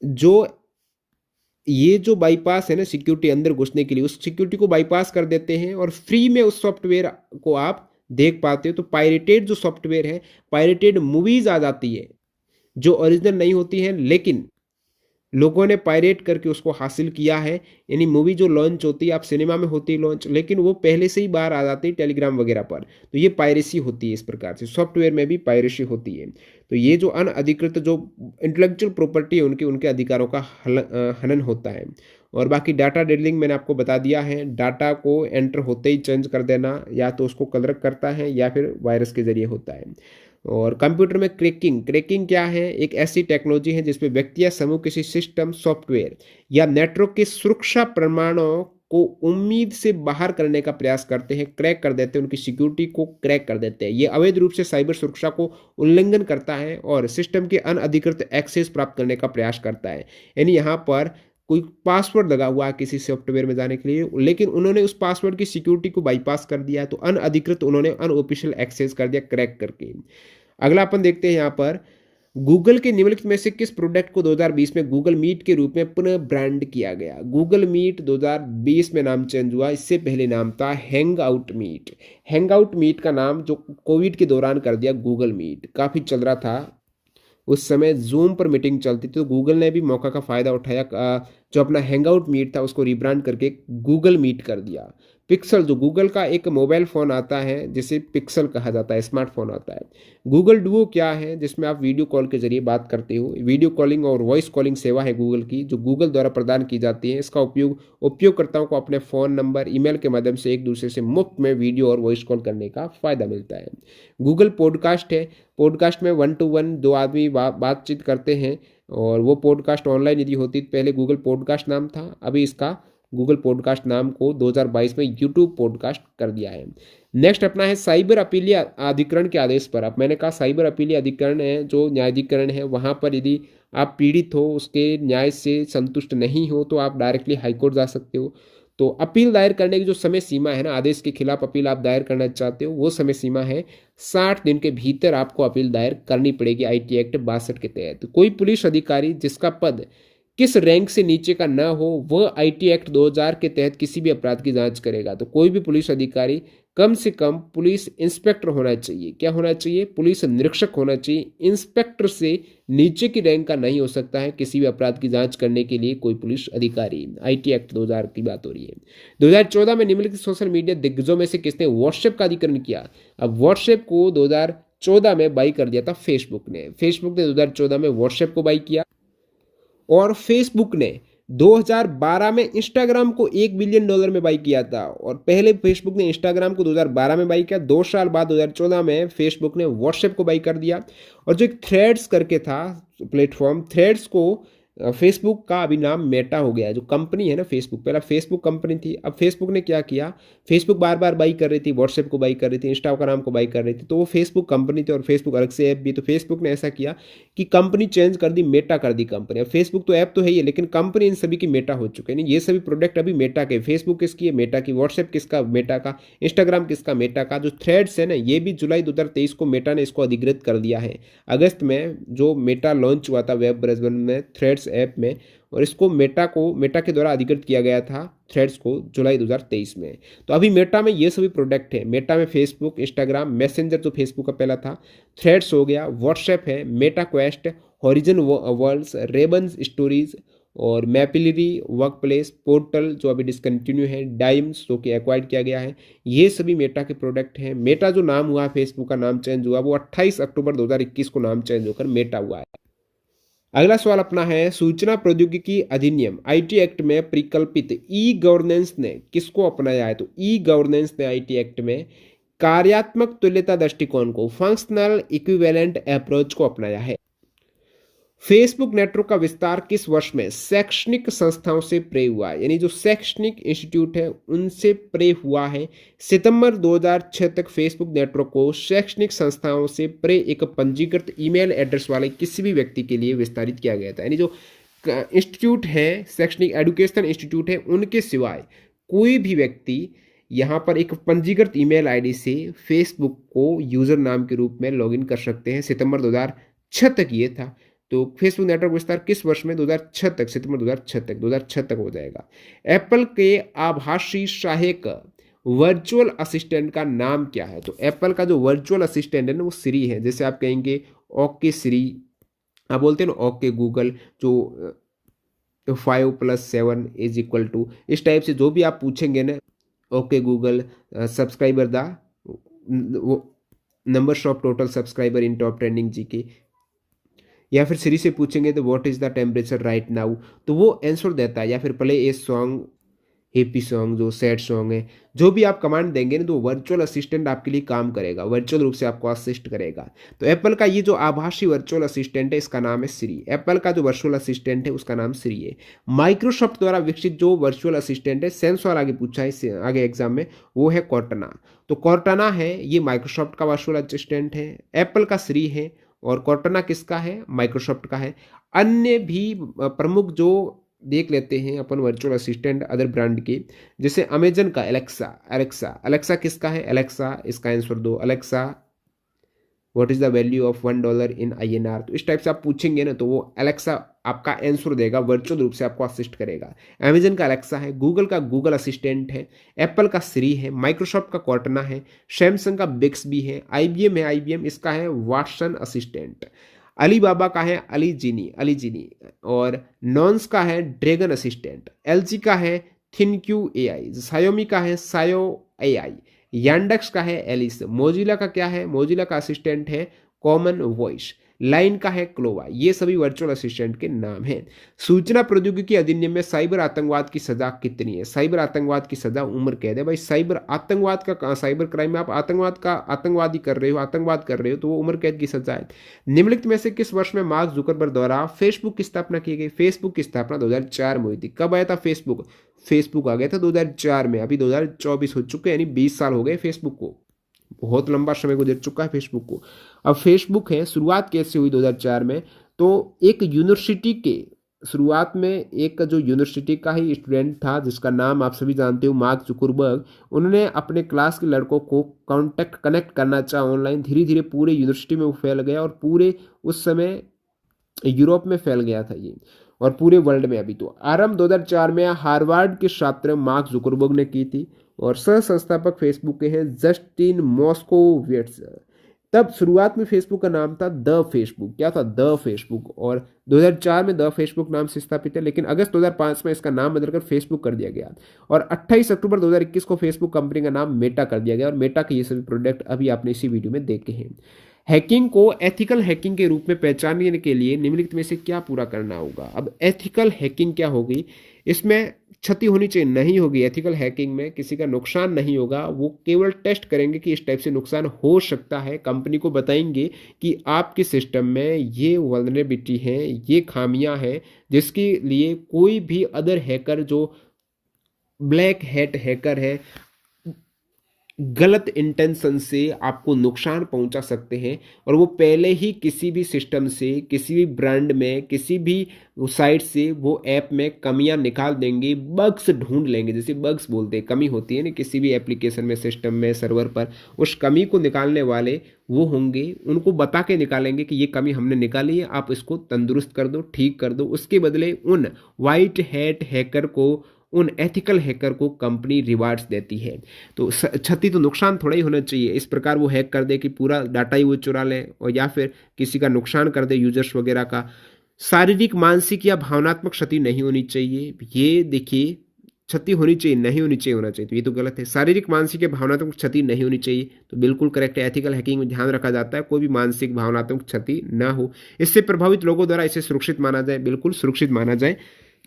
जो ये जो बाईपास है ना सिक्योरिटी अंदर घुसने के लिए, उस सिक्योरिटी को बाईपास कर देते हैं और फ्री में उस सॉफ्टवेयर को आप देख पाते हो। तो पायरेटेड जो सॉफ्टवेयर है, पायरेटेड मूवीज आ जाती है जो ओरिजिनल नहीं होती है, लेकिन लोगों ने पायरेट करके उसको हासिल किया है। यानी मूवी जो लॉन्च होती है, आप सिनेमा में होती है लॉन्च, लेकिन वो पहले से ही बाहर आ जाती है टेलीग्राम वगैरह पर। तो ये पायरेसी होती है। इस प्रकार से सॉफ्टवेयर में भी पायरेसी होती है। तो ये जो अनअधिकृत जो इंटेलेक्चुअल प्रॉपर्टी है उनके अधिकारों का हनन होता है। और बाकी डाटा डिलीटिंग मैंने आपको बता दिया है, डाटा को एंटर होते ही चेंज कर देना, या तो उसको कलर करता है या फिर वायरस के जरिए होता है। और कंप्यूटर में क्रैकिंग, क्रैकिंग क्या है? एक ऐसी टेक्नोलॉजी है जिसमें व्यक्ति या समूह किसी सिस्टम, सॉफ्टवेयर या नेटवर्क के सुरक्षा प्रमाणों को उम्मीद से बाहर करने का प्रयास करते हैं, क्रैक कर देते हैं, उनकी सिक्योरिटी को क्रैक कर देते हैं। ये अवैध रूप से साइबर सुरक्षा को उल्लंघन करता है और सिस्टम के अनधिकृत एक्सेस प्राप्त करने का प्रयास करता है। यानी यहाँ पर कोई पासवर्ड लगा हुआ है किसी सॉफ्टवेयर में जाने के लिए, लेकिन उन्होंने उस पासवर्ड की सिक्योरिटी को बाईपास कर दिया, तो अनअधिकृत उन्होंने अनऑफिशियल एक्सेस कर दिया क्रैक करके। अगला अपन देखते हैं यहाँ पर, गूगल के निम्नलिखित में से किस प्रोडक्ट को 2020 में गूगल मीट के रूप में पुनः ब्रांड किया गया? गूगल मीट 2020 में नाम चेंज हुआ, इससे पहले नाम था hangout meet. Hangout meet का नाम जो कोविड के दौरान कर दिया गूगल मीट, काफ़ी चल रहा था उस समय, जूम पर मीटिंग चलती थी, तो गूगल ने भी मौका का फ़ायदा उठाया, जो अपना हैंगआउट मीट था उसको रिब्रांड करके गूगल मीट कर दिया। पिक्सल, जो गूगल का एक मोबाइल फ़ोन आता है जिसे पिक्सल कहा जाता है, स्मार्टफोन आता है। गूगल डुओ क्या है? जिसमें आप वीडियो कॉल के जरिए बात करते हो। वीडियो कॉलिंग और वॉइस कॉलिंग सेवा है गूगल की, जो गूगल द्वारा प्रदान की जाती है। इसका उपयोग उपयोगकर्ताओं को अपने फ़ोन नंबर, ईमेल के माध्यम से एक दूसरे से मुफ्त में वीडियो और वॉइस कॉल करने का फ़ायदा मिलता है। गूगल पॉडकास्ट है। पॉडकास्ट में 1 to 1 दो आदमी बातचीत करते हैं, और वो पॉडकास्ट ऑनलाइन यदि होती, पहले गूगल पॉडकास्ट नाम था, अभी इसका गूगल पॉडकास्ट नाम को 2022 में यूट्यूब पॉडकास्ट कर दिया है। नेक्स्ट अपना है साइबर अपीलीय अधिकरण के आदेश पर। अब मैंने कहा साइबर अपीलीय अधिकरण है जो न्यायाधिकरण है, वहाँ पर यदि आप पीड़ित हो, उसके न्याय से संतुष्ट नहीं हो, तो आप डायरेक्टली हाईकोर्ट जा सकते हो। तो अपील दायर करने की जो समय सीमा है ना, आदेश के खिलाफ अपील आप दायर करना चाहते हो, वो समय सीमा है 60 दिन के भीतर आपको अपील दायर करनी पड़ेगी IT एक्ट 62 के तहत। कोई पुलिस अधिकारी जिसका पद किस रैंक से नीचे का न हो, वह IT एक्ट 2000 के तहत किसी भी अपराध की जांच करेगा। तो कोई भी पुलिस अधिकारी कम से कम पुलिस इंस्पेक्टर होना चाहिए। क्या होना चाहिए? पुलिस निरीक्षक होना चाहिए। इंस्पेक्टर से नीचे की रैंक का नहीं हो सकता है किसी भी अपराध की जांच करने के लिए कोई पुलिस अधिकारी। IT एक्ट 2000 की बात हो रही है। 2014 में निम्नलिखित सोशल मीडिया दिग्गजों में से किसने व्हाट्सएप का अधिकरण किया? अब व्हाट्सएप को 2014 में बाई कर दिया था फेसबुक ने। फेसबुक ने 2014 में व्हाट्सएप को बाई किया, और फेसबुक ने 2012 में इंस्टाग्राम को $1 बिलियन में बाई किया था। और पहले फेसबुक ने इंस्टाग्राम को 2012 में बाई किया, 2 साल बाद 2014 में फेसबुक ने व्हाट्सएप को बाई कर दिया। और जो एक थ्रेड्स करके था प्लेटफॉर्म, थ्रेड्स को फेसबुक का अभी नाम मेटा हो गया है। जो कंपनी है ना फेसबुक, पहला फेसबुक कंपनी थी, अब फेसबुक ने क्या किया, फेसबुक बार बार बाई कर रही थी, व्हाट्सएप को बाई कर रही थी, इंस्टाग्राम को बाई कर रही थी, तो वो फेसबुक कंपनी थी और फेसबुक अलग से ऐप भी। तो फेसबुक ने ऐसा किया कि कंपनी चेंज कर दी, मेटा कर दी कंपनी। अब फेसबुक तो ऐप तो है ही, लेकिन कंपनी इन सभी की मेटा हो चुके हैं। ये सभी प्रोडक्ट अभी मेटा के। फेसबुक किसकी है? मेटा की। व्हाट्सएप किसका? मेटा का। इंस्टाग्राम किसका? मेटा का। जो थ्रेड्स है ना, ये भी जुलाई 2023 को मेटा ने इसको अधिकृत कर दिया है। अगस्त में जो मेटा लॉन्च हुआ था वेब ब्राउज़र में, थ्रेड्स ऐप में, और इसको मेटा के द्वारा अधिकृत किया गया था थ्रेड्स को जुलाई 2023 में। तो अभी मेटा में ये सभी प्रोडक्ट है। मेटा में फेसबुक, इंस्टाग्राम, मैसेंजर जो फेसबुक का पहला था, थ्रेड्स हो गया, व्हाट्सएप है, Meta Quest, Horizon Worlds, Ray-Bans stories, और मैपिलरी, वर्क प्लेस, पोर्टल जो अभी डिसकंटिन्यू है, डाइम्स जो कि एक्वायर्ड किया गया है, ये सभी मेटा के प्रोडक्ट हैं। मेटा जो नाम हुआ, फेसबुक का नाम चेंज हुआ, वो 28 अक्टूबर 2021 को नाम चेंज होकर मेटा हुआ है। अगला सवाल अपना है, सूचना प्रौद्योगिकी अधिनियम IT एक्ट में परिकल्पित ई गवर्नेंस ने किसको अपनाया है? तो ई गवर्नेंस ने IT एक्ट में कार्यात्मक तुल्यता दृष्टिकोण को, फंक्शनल इक्विवेलेंट अप्रोच को अपनाया है। फेसबुक नेटवर्क का विस्तार किस वर्ष में शैक्षणिक संस्थाओं से प्रे हुआ है? यानी जो शैक्षणिक इंस्टीट्यूट है उनसे प्रे हुआ है। सितंबर 2006 तक फेसबुक नेटवर्क को शैक्षणिक संस्थाओं से प्रे एक पंजीकृत ईमेल एड्रेस वाले किसी भी व्यक्ति के लिए विस्तारित किया गया था। यानी जो इंस्टीट्यूट है, शैक्षणिक एजुकेशन इंस्टीट्यूट है, उनके सिवाय कोई भी व्यक्ति यहाँ पर एक पंजीकृत ईमेल ID से फेसबुक को यूजर नाम के रूप में लॉगिन कर सकते हैं। सितंबर 2006 तक ये था। तो फेसबुक नेटवर्क विस्तार किस वर्ष में? 2006 तक, सितंबर 2006 तक हो जाएगा। एप्पल के आभासी सहायक वर्चुअल असिस्टेंट का नाम क्या है? तो एप्पल का जो वर्चुअल असिस्टेंट है ना, वो सिरी है। जैसे आप कहेंगे ओके सिरी, आप बोलते हैं ना ओके गूगल, जो 5 + 7 = इस टाइप से जो भी आप पूछेंगे ना, okay Google subscriber the numbers of total subscriber in top trending GK, या फिर सिरी से पूछेंगे तो what is the temperature right now, तो वो आंसर देता है। या फिर play a song happy song, जो सैड सॉन्ग है, जो भी आप कमांड देंगे ना तो वर्चुअल असिस्टेंट आपके लिए काम करेगा, वर्चुअल रूप से आपको असिस्ट करेगा। तो एप्पल का ये जो आभासी वर्चुअल असिस्टेंट है इसका नाम है सिरी। एप्पल का जो वर्चुअल असिस्टेंट है उसका नाम सिरी है। माइक्रोसॉफ्ट द्वारा विकसित जो वर्चुअल असिस्टेंट है, सेम सवाल आगे पूछा है इससे आगे एग्जाम में, वो है कॉर्टना। तो कॉर्टना है ये माइक्रोसॉफ्ट का वर्चुअल असिस्टेंट है, एप्पल का सिरी है और कॉर्टना किसका है, माइक्रोसॉफ्ट का है। अन्य भी प्रमुख जो देख लेते हैं अपन वर्चुअल असिस्टेंट अदर ब्रांड के, जैसे अमेजन का एलेक्सा। एलेक्सा एलेक्सा किसका है, एलेक्सा इसका आंसर दो, Alexa what is the value of $1 in INR। तो इस टाइप से आप पूछेंगे ना तो वो एलेक्सा आपका आंसर देगा, वर्चुअल रूप से आपको असिस्ट करेगा। अमेजन का एलेक्सा है, गूगल का गूगल असिस्टेंट है, एप्पल का सिरी है, माइक्रोसॉफ्ट का कॉर्टना है, सैमसंग का बिक्सबी है, IBM है, IBM इसका है वाटसन असिस्टेंट, अलीबाबा का है अली जीनी और नॉन्स का है ड्रैगन असिस्टेंट, LG का है थिनक्यू AI, सायोमी का है सायो AI, यांडेक्स का है एलिस, मोजिला का क्या है, मोजिला का असिस्टेंट है कॉमन वॉइस, लाइन का है क्लोवा। ये सभी वर्चुअल असिस्टेंट के नाम हैं। सूचना प्रौद्योगिकी अधिनियम में साइबर आतंकवाद की सजा कितनी है, साइबर आतंकवाद की सजा उम्र कैद है। भाई साइबर आतंकवाद का, साइबर क्राइम में आप आतंकवादी कर रहे हो, आतंकवाद कर रहे हो तो वो उम्र कैद की सजा है। निम्नलिखित में से किस वर्ष में मार्क जुकरबर्ग द्वारा फेसबुक की स्थापना की गई। फेसबुक की स्थापना 2004 में हुई थी। कब आया था फेसबुक, फेसबुक आ गया था 2004 में, अभी 2024 हो चुके हैं, यानी 20 साल हो गए फेसबुक को, बहुत लंबा समय गुजर चुका है फेसबुक को। अब फेसबुक है, शुरुआत कैसे हुई 2004 में, तो एक यूनिवर्सिटी के शुरुआत में एक जो यूनिवर्सिटी का ही स्टूडेंट था जिसका नाम आप सभी जानते हो मार्क जुकरबर्ग, उन्होंने अपने क्लास के लड़कों को कनेक्ट करना चाहा ऑनलाइन। धीरे धीरे पूरे यूनिवर्सिटी में वो फैल गया और पूरे उस समय यूरोप में फैल गया था ये और पूरे वर्ल्ड में। अभी तो आरंभ 2004 में हार्वर्ड के छात्र मार्क जुकरबर्ग ने की थी और सह संस्थापक फेसबुक के हैं जस्टिन मॉस्कोविट्ज। तब शुरुआत में फेसबुक का नाम था द फेसबुक, क्या था, द फेसबुक, और 2004 में द फेसबुक नाम से स्थापित है, लेकिन अगस्त 2005 में इसका नाम बदलकर फेसबुक कर दिया गया और 28 अक्टूबर 2021 को फेसबुक कंपनी का नाम मेटा कर दिया गया और मेटा के ये सभी प्रोडक्ट अभी आपने इसी वीडियो में देखे हैं। हैकिंग को एथिकल हैकिंग के रूप में पहचानने के लिए निम्नलिखित में से क्या पूरा करना होगा। अब एथिकल हैकिंग क्या होगी, इसमें क्षति होनी चाहिए नहीं होगी। एथिकल हैकिंग में किसी का नुकसान नहीं होगा, वो केवल टेस्ट करेंगे कि इस टाइप से नुकसान हो सकता है, कंपनी को बताएंगे कि आपके सिस्टम में ये वल्नरेबिलिटी है, ये खामियां हैं, जिसके लिए कोई भी अदर हैकर जो ब्लैक हैट हैकर है गलत इंटेंशन से आपको नुकसान पहुंचा सकते हैं और वो पहले ही किसी भी सिस्टम से, किसी भी ब्रांड में, किसी भी साइट से वो ऐप में कमियां निकाल देंगे, बग्स ढूंढ लेंगे। जैसे बग्स बोलते हैं, कमी होती है ना किसी भी एप्लीकेशन में, सिस्टम में, सर्वर पर, उस कमी को निकालने वाले वो होंगे, उनको बता के निकालेंगे कि ये कमी हमने निकाली है, आप इसको तंदुरुस्त कर दो, ठीक कर दो। उसके बदले उन वाइट हैट हैकर को, उन एथिकल हैकर को कंपनी रिवार्ड्स देती है। तो क्षति तो नुकसान थोड़ा ही होना चाहिए। इस प्रकार वो हैक कर दे कि पूरा डाटा ही वो चुरा ले और या फिर किसी का नुकसान कर दे यूजर्स वगैरह का। शारीरिक, मानसिक या भावनात्मक क्षति नहीं होनी चाहिए। ये देखिए, क्षति होनी चाहिए नहीं होनी चाहिए, होना चाहिए, तो ये तो गलत है। शारीरिक, मानसिक या भावनात्मक क्षति नहीं होनी चाहिए, तो बिल्कुल करेक्ट है। एथिकल हैकिंग में ध्यान रखा जाता है कोई भी मानसिक, भावनात्मक क्षति ना हो। इससे प्रभावित लोगों द्वारा इसे सुरक्षित माना जाए, बिल्कुल सुरक्षित माना जाए।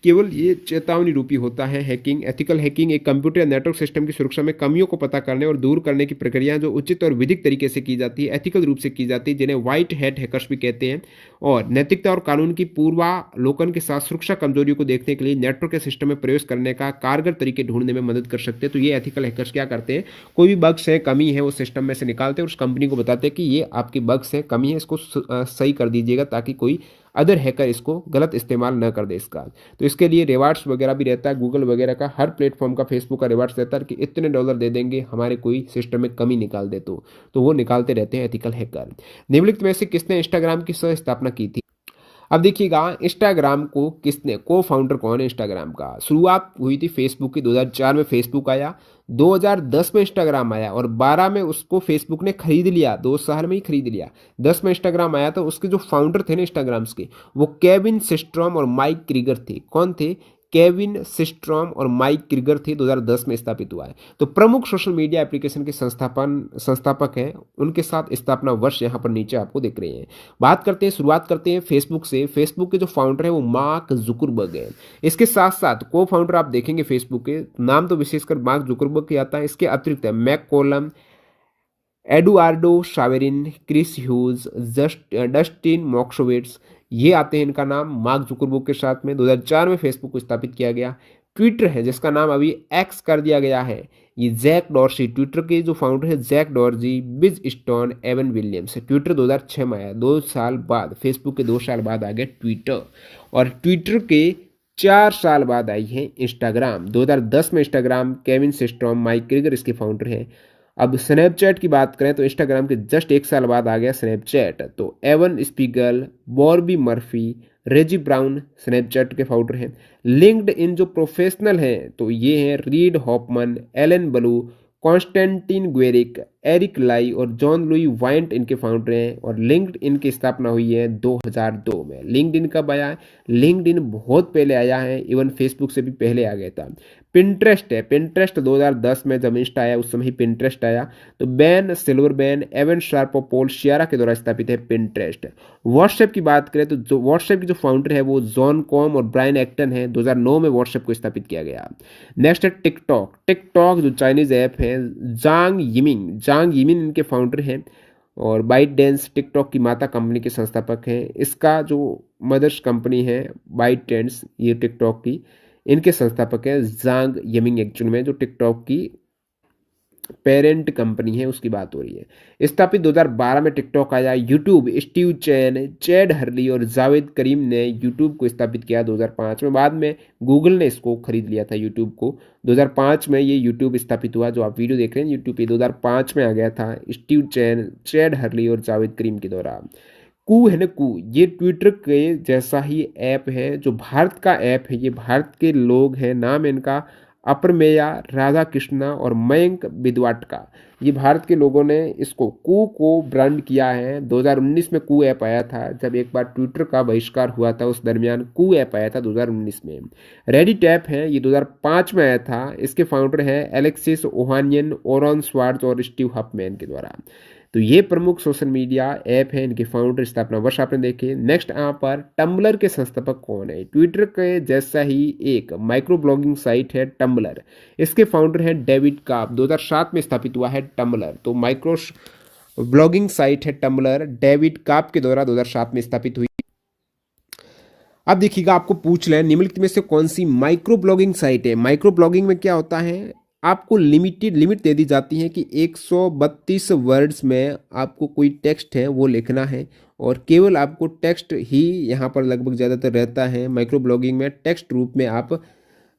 केवल ये चेतावनी रूपी होता है हैकिंग। एथिकल हैकिंग एक कंप्यूटर या नेटवर्क सिस्टम की सुरक्षा में कमियों को पता करने और दूर करने की प्रक्रिया जो उचित और विधिक तरीके से की जाती है, एथिकल रूप से की जाती है, जिन्हें व्हाइट हैट हैकर्स भी कहते हैं। और नैतिकता और कानून की पूर्वालोकन के साथ सुरक्षा कमजोरियों को देखने के लिए नेटवर्क के सिस्टम में प्रवेश करने का कारगर तरीके ढूंढने में मदद कर सकते हैं। तो ये एथिकल हैकर्स क्या करते हैं, कोई भी बग्स है, कमी है, वो सिस्टम में से निकालते हैं और उस कंपनी को बताते हैं कि ये आपकी बग्स है, कमी है, इसको सही कर दीजिएगा ताकि कोई अदर हैकर इसको गलत इस्तेमाल न कर दे इसका। तो इसके लिए रिवार्ड्स वगैरह भी रहता है, गूगल वगैरह का, हर प्लेटफॉर्म का, फेसबुक का रिवार्ड्स रहता है कि इतने डॉलर दे देंगे हमारे कोई सिस्टम में कमी निकाल दे, तो वो निकालते रहते हैं एथिकल हैकर। निम्नलिखित में से किसने इंस्टाग्राम की सह स्थापना की थी। अब देखिएगा, इंस्टाग्राम को किसने, को फाउंडर कौन है इंस्टाग्राम का। शुरुआत हुई थी फेसबुक की, 2004 में फेसबुक आया, 2010 में इंस्टाग्राम आया और 12 में उसको फेसबुक ने खरीद लिया, 2 साल में ही खरीद लिया। 10 में इंस्टाग्राम आया तो उसके जो फाउंडर थे ना इंस्टाग्राम्स के, वो केविन सिस्ट्रॉम और माइक क्रीगर थे। कौन थे, केविन सिस्ट्रॉम और माइक क्रिगर थे, 2010 में स्थापित हुआ है। तो प्रमुख सोशल मीडिया एप्लीकेशन के संस्थापक हैं, उनके साथ स्थापना वर्ष यहाँ पर नीचे आपको दिख रहे हैं। शुरुआत करते हैं फेसबुक से। फेसबुक के जो फाउंडर है वो मार्क जुकरबर्ग है। इसके साथ साथ को फाउंडर आप देखेंगे फेसबुक के नाम तो विशेषकर मार्क जुकरबर्ग के आता है, इसके अतिरिक्त McCollum, Eduardo Saverin, Chris Hughes, Dustin Moskovitz, ये आते हैं इनका नाम मार्क जुकरबर्ग के साथ में। 2004 में फेसबुक को स्थापित किया गया। ट्विटर है जिसका नाम अभी एक्स कर दिया गया है, ये जैक डॉर्सी, ट्विटर के जो फाउंडर है जैक डॉर्सी, बिज स्टोन, एवन विलियम्स। ट्विटर 2006 में आया, 2 साल बाद, फेसबुक के 2 साल बाद आ गया ट्विटर। और ट्विटर के 4 साल बाद आई है इंस्टाग्राम। 2010 में Instagram, Kevin Systrom, Mike Krieger इसके फाउंडर हैं। अब स्नैपचैट की बात करें तो इंस्टाग्राम के जस्ट 1 साल बाद आ गया स्नैपचैट। तो एवन स्पीगल, बॉर्बी मर्फी, रेजी ब्राउन स्नैपचैट के फाउंडर हैं। लिंक्ड इन जो प्रोफेशनल हैं तो ये हैं Reid Hoffman, Allen Blue, Konstantin Guericke, Eric Ly और जॉन लुई वाइंट इनके फाउंडर हैं। और लिंक्ड इन की स्थापना हुई है 2002 में। लिंक्ड इन कब आया है? लिंक्ड इन बहुत पहले आया है, इवन फेसबुक से भी पहले आ गया था। पिंटरेस्ट है, पिंटरेस्ट 2010 में जब इंस्टा आया उस समय ही पिंटरेस्ट आया। तो बैन सिल्वरबैन, एवन शार्प और पॉल शियारा के द्वारा स्थापित है पिंटरेस्ट। व्हाट्सएप की बात करें तो जो व्हाट्सएप के जो फाउंडर है वो जॉन कॉम और ब्रायन एक्टन है। 2009 में व्हाट्सएप को स्थापित किया गया। नेक्स्ट है टिकटॉक। टिकटॉक जो चाइनीज ऐप है, जांग यिमिन इनके फाउंडर हैं। और बाइट डेंस टिकटॉक की माता कंपनी के संस्थापक हैं। इसका जो मदर्स कंपनी है बाइट डेंस, ये टिकटॉक की, इनके संस्थापक हैं जांग यमिंग। एक्चुअल में जो टिकटॉक की पेरेंट कंपनी है उसकी बात हो रही है। स्थापित 2012 में टिकटॉक आया। यूट्यूब, स्टीव चैन, चैड हर्ली और जावेद करीम ने यूट्यूब को स्थापित किया 2005 में। बाद में गूगल ने इसको खरीद लिया था यूट्यूब को। 2005 में ये यूट्यूब स्थापित हुआ। जो आप वीडियो देख रहे हैं यूट्यूब पे 2005 में आ गया था स्टीव चैन, चैड हर्ली और जावेद करीम के द्वारा। कू है ना, कू, ये ट्विटर के जैसा ही ऐप है, जो भारत का ऐप है। ये भारत के लोग हैं, नाम है इनका अप्रमेया, राधा कृष्णा और मयंक बिदवाटका। ये भारत के लोगों ने इसको कू को ब्रांड किया है। 2019 में कू ऐप आया था, जब एक बार ट्विटर का बहिष्कार हुआ था उस दरमियान कू ऐप आया था 2019 में। रेडिट ऐप है, ये 2005 में आया था। इसके फाउंडर हैं एलेक्सिस ओहानियन, ओरॉन स्वार्ट्ज और स्टीव हफमैन के द्वारा। तो ये प्रमुख सोशल मीडिया ऐप है, इनके फाउंडर, स्थापना वर्ष आपने देखे। नेक्स्ट यहाँ पर टम्बलर के संस्थापक कौन है? ट्विटर के जैसा ही एक माइक्रो ब्लॉगिंग साइट है टम्बलर। इसके फाउंडर हैं डेविड काप। 2007 में स्थापित हुआ है टम्बलर। तो माइक्रो ब्लॉगिंग साइट है टम्बलर, डेविड काप के द्वारा 2007 में स्थापित हुई। अब देखिएगा, आपको पूछ लें निम्नलिखित में से कौन सी माइक्रो ब्लॉगिंग साइट है। माइक्रो ब्लॉगिंग में क्या होता है, आपको लिमिट दे दी जाती है कि 132 वर्ड्स में आपको कोई टेक्स्ट है वो लिखना है, और केवल आपको टेक्स्ट ही यहाँ पर लगभग ज़्यादातर रहता है। माइक्रो ब्लॉगिंग में टेक्स्ट रूप में आप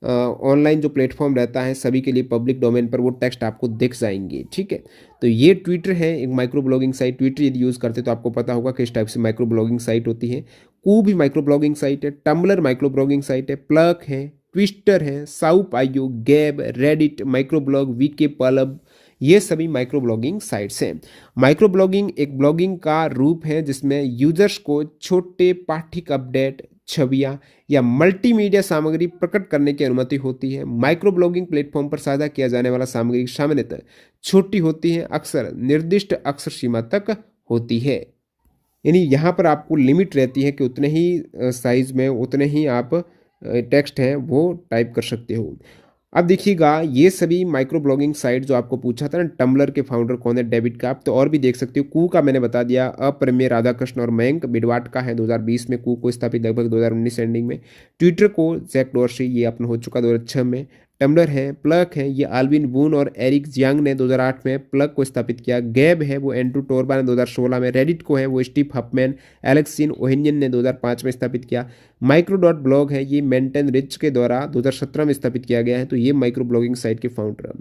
ऑनलाइन जो प्लेटफॉर्म रहता है सभी के लिए पब्लिक डोमेन पर वो टेक्स्ट आपको दिख जाएंगे। ठीक है, तो ये ट्विटर है एक माइक्रो ब्लॉगिंग साइट। ट्विटर यदि यूज़ करते तो आपको पता होगा किस टाइप से माइक्रो ब्लॉगिंग साइट होती है। कू भी माइक्रो ब्लॉगिंग साइट है, टम्बलर माइक्रो ब्लॉगिंग साइट है, प्लक है, ट्विस्टर है, साउपाइयो, गैब, रेडिट, माइक्रो ब्लॉग, वीके पलब, ये सभी माइक्रो ब्लॉगिंग साइट्स हैं। माइक्रो ब्लॉगिंग एक ब्लॉगिंग का रूप है जिसमें यूजर्स को छोटे पाठिक अपडेट, छवियां या मल्टीमीडिया सामग्री प्रकट करने की अनुमति होती है। माइक्रो ब्लॉगिंग प्लेटफॉर्म पर साझा किया जाने वाला सामग्री सामान्यतः छोटी होती है, अक्सर निर्दिष्ट अक्षर सीमा तक होती है। यानी यहाँ पर आपको लिमिट रहती है कि उतने ही साइज में उतने ही आप टेक्स्ट है वो टाइप कर सकते हो। अब देखिएगा, ये सभी माइक्रो ब्लॉगिंग साइट जो आपको पूछा था ना, टम्बलर के फाउंडर कौन है, डेविड काप। तो और भी देख सकते हो, कू का मैंने बता दिया, अप्रमेय राधाकृष्ण और मयंक बिडवाटका है 2020 में, कू को स्थापित लगभग 2019 एंडिंग में। ट्विटर को जैक डॉर्सी, ये अपना हो चुका 2006 में। टम्बलर है, प्लक है, ये आल्विन बून और एरिक जियांग ने 2008 में प्लक को स्थापित किया। गैब है वो एंड्रू टोरबा ने 2016 में। रेडिट को है वो स्टीव हफमैन, एलेक्सिन ओहेनियन ने 2005 में स्थापित किया। माइक्रो डॉट ब्लॉग है, ये मेंटन रिच के द्वारा 2017 में स्थापित किया गया है। तो ये माइक्रो ब्लॉगिंग साइट के फाउंडर।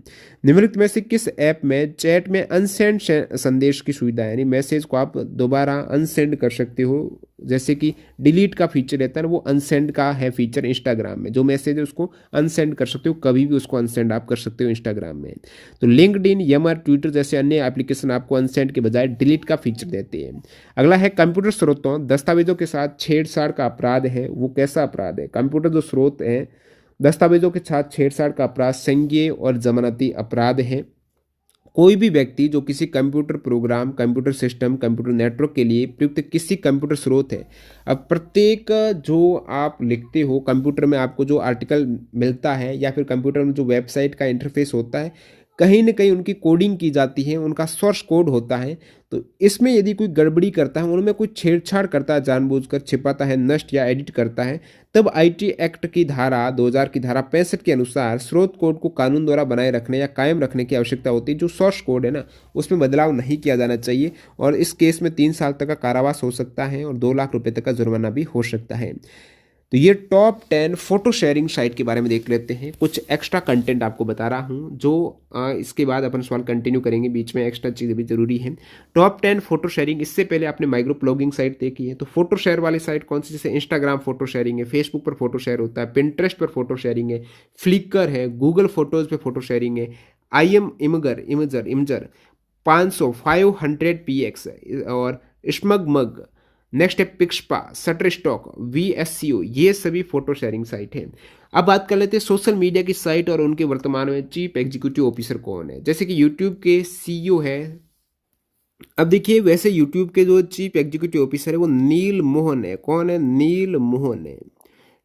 निम्नलिखित में से किस ऐप में चैट में अनसेंड संदेश की सुविधा है, यानी मैसेज को आप दोबारा अनसेंड कर सकते हो, जैसे कि डिलीट का फीचर रहता है ना, वो अनसेंड का है फीचर इंस्टाग्राम में। जो मैसेज है उसको अनसेंड कर सकते हो, कभी भी उसको अनसेंड आप कर सकते हो इंस्टाग्राम में। तो लिंक्डइन, यमर, ट्विटर जैसे अन्य एप्लीकेशन आपको अनसेंड के बजाय डिलीट का फीचर देते हैं। अगला है कंप्यूटर स्रोतों, दस्तावेजों के साथ छेड़छाड़ का अपराध है, वो कैसा अपराध है। कंप्यूटर जो स्रोत है दस्तावेजों के साथ छेड़छाड़ का अपराध संज्ञेय और जमानती अपराध है। कोई भी व्यक्ति जो किसी computer program, computer system, computer network के लिए प्रयुक्त किसी कंप्यूटर स्रोत है। अब प्रत्येक जो आप लिखते हो कंप्यूटर में, आपको जो आर्टिकल मिलता है या फिर कंप्यूटर में जो वेबसाइट का इंटरफेस होता है, कहीं न कहीं उनकी कोडिंग की जाती है, उनका सोर्स कोड होता है। तो इसमें यदि कोई गड़बड़ी करता है, उनमें कोई छेड़छाड़ करता है, जानबूझकर छिपाता है, नष्ट या एडिट करता है, तब आईटी एक्ट की धारा 2000 की धारा 65 के अनुसार स्रोत कोड को कानून द्वारा बनाए रखने या कायम रखने की आवश्यकता होती है। जो सोर्स कोड है ना, उसमें बदलाव नहीं किया जाना चाहिए और इस केस में 3 साल तक का कारावास हो सकता है और 2 लाख रुपए तक का जुर्माना भी हो सकता है। तो ये टॉप 10 फोटो शेयरिंग साइट के बारे में देख लेते हैं। कुछ एक्स्ट्रा कंटेंट आपको बता रहा हूँ जो इसके बाद अपन सवाल कंटिन्यू करेंगे, बीच में एक्स्ट्रा चीज़ें भी जरूरी है। टॉप 10 फोटो शेयरिंग, इससे पहले आपने माइक्रो ब्लॉगिंग साइट देखी है, तो फोटो शेयर वाली साइट कौन सी? जैसे इंस्टाग्राम फोटो शेयरिंग है, फेसबुक पर फोटो शेयर होता है, पिंटरेस्ट पर फोटो शेयरिंग है, फ्लिकर है, गूगल फोटोज पे फोटो शेयरिंग है, आई एम इमजर 500 पीएक्स और स्मगमग, नेक्स्ट है पिक्सपा, शटर स्टॉक, VSCO, ये सभी फोटो शेयरिंग साइट हैं। अब बात कर लेते हैं सोशल मीडिया की साइट और उनके वर्तमान में चीफ एग्जीक्यूटिव ऑफिसर कौन है। जैसे कि यूट्यूब के CEO है। अब देखिए, वैसे यूट्यूब के जो चीफ एग्जीक्यूटिव ऑफिसर है वो नील मोहन है। कौन है? नील मोहन है।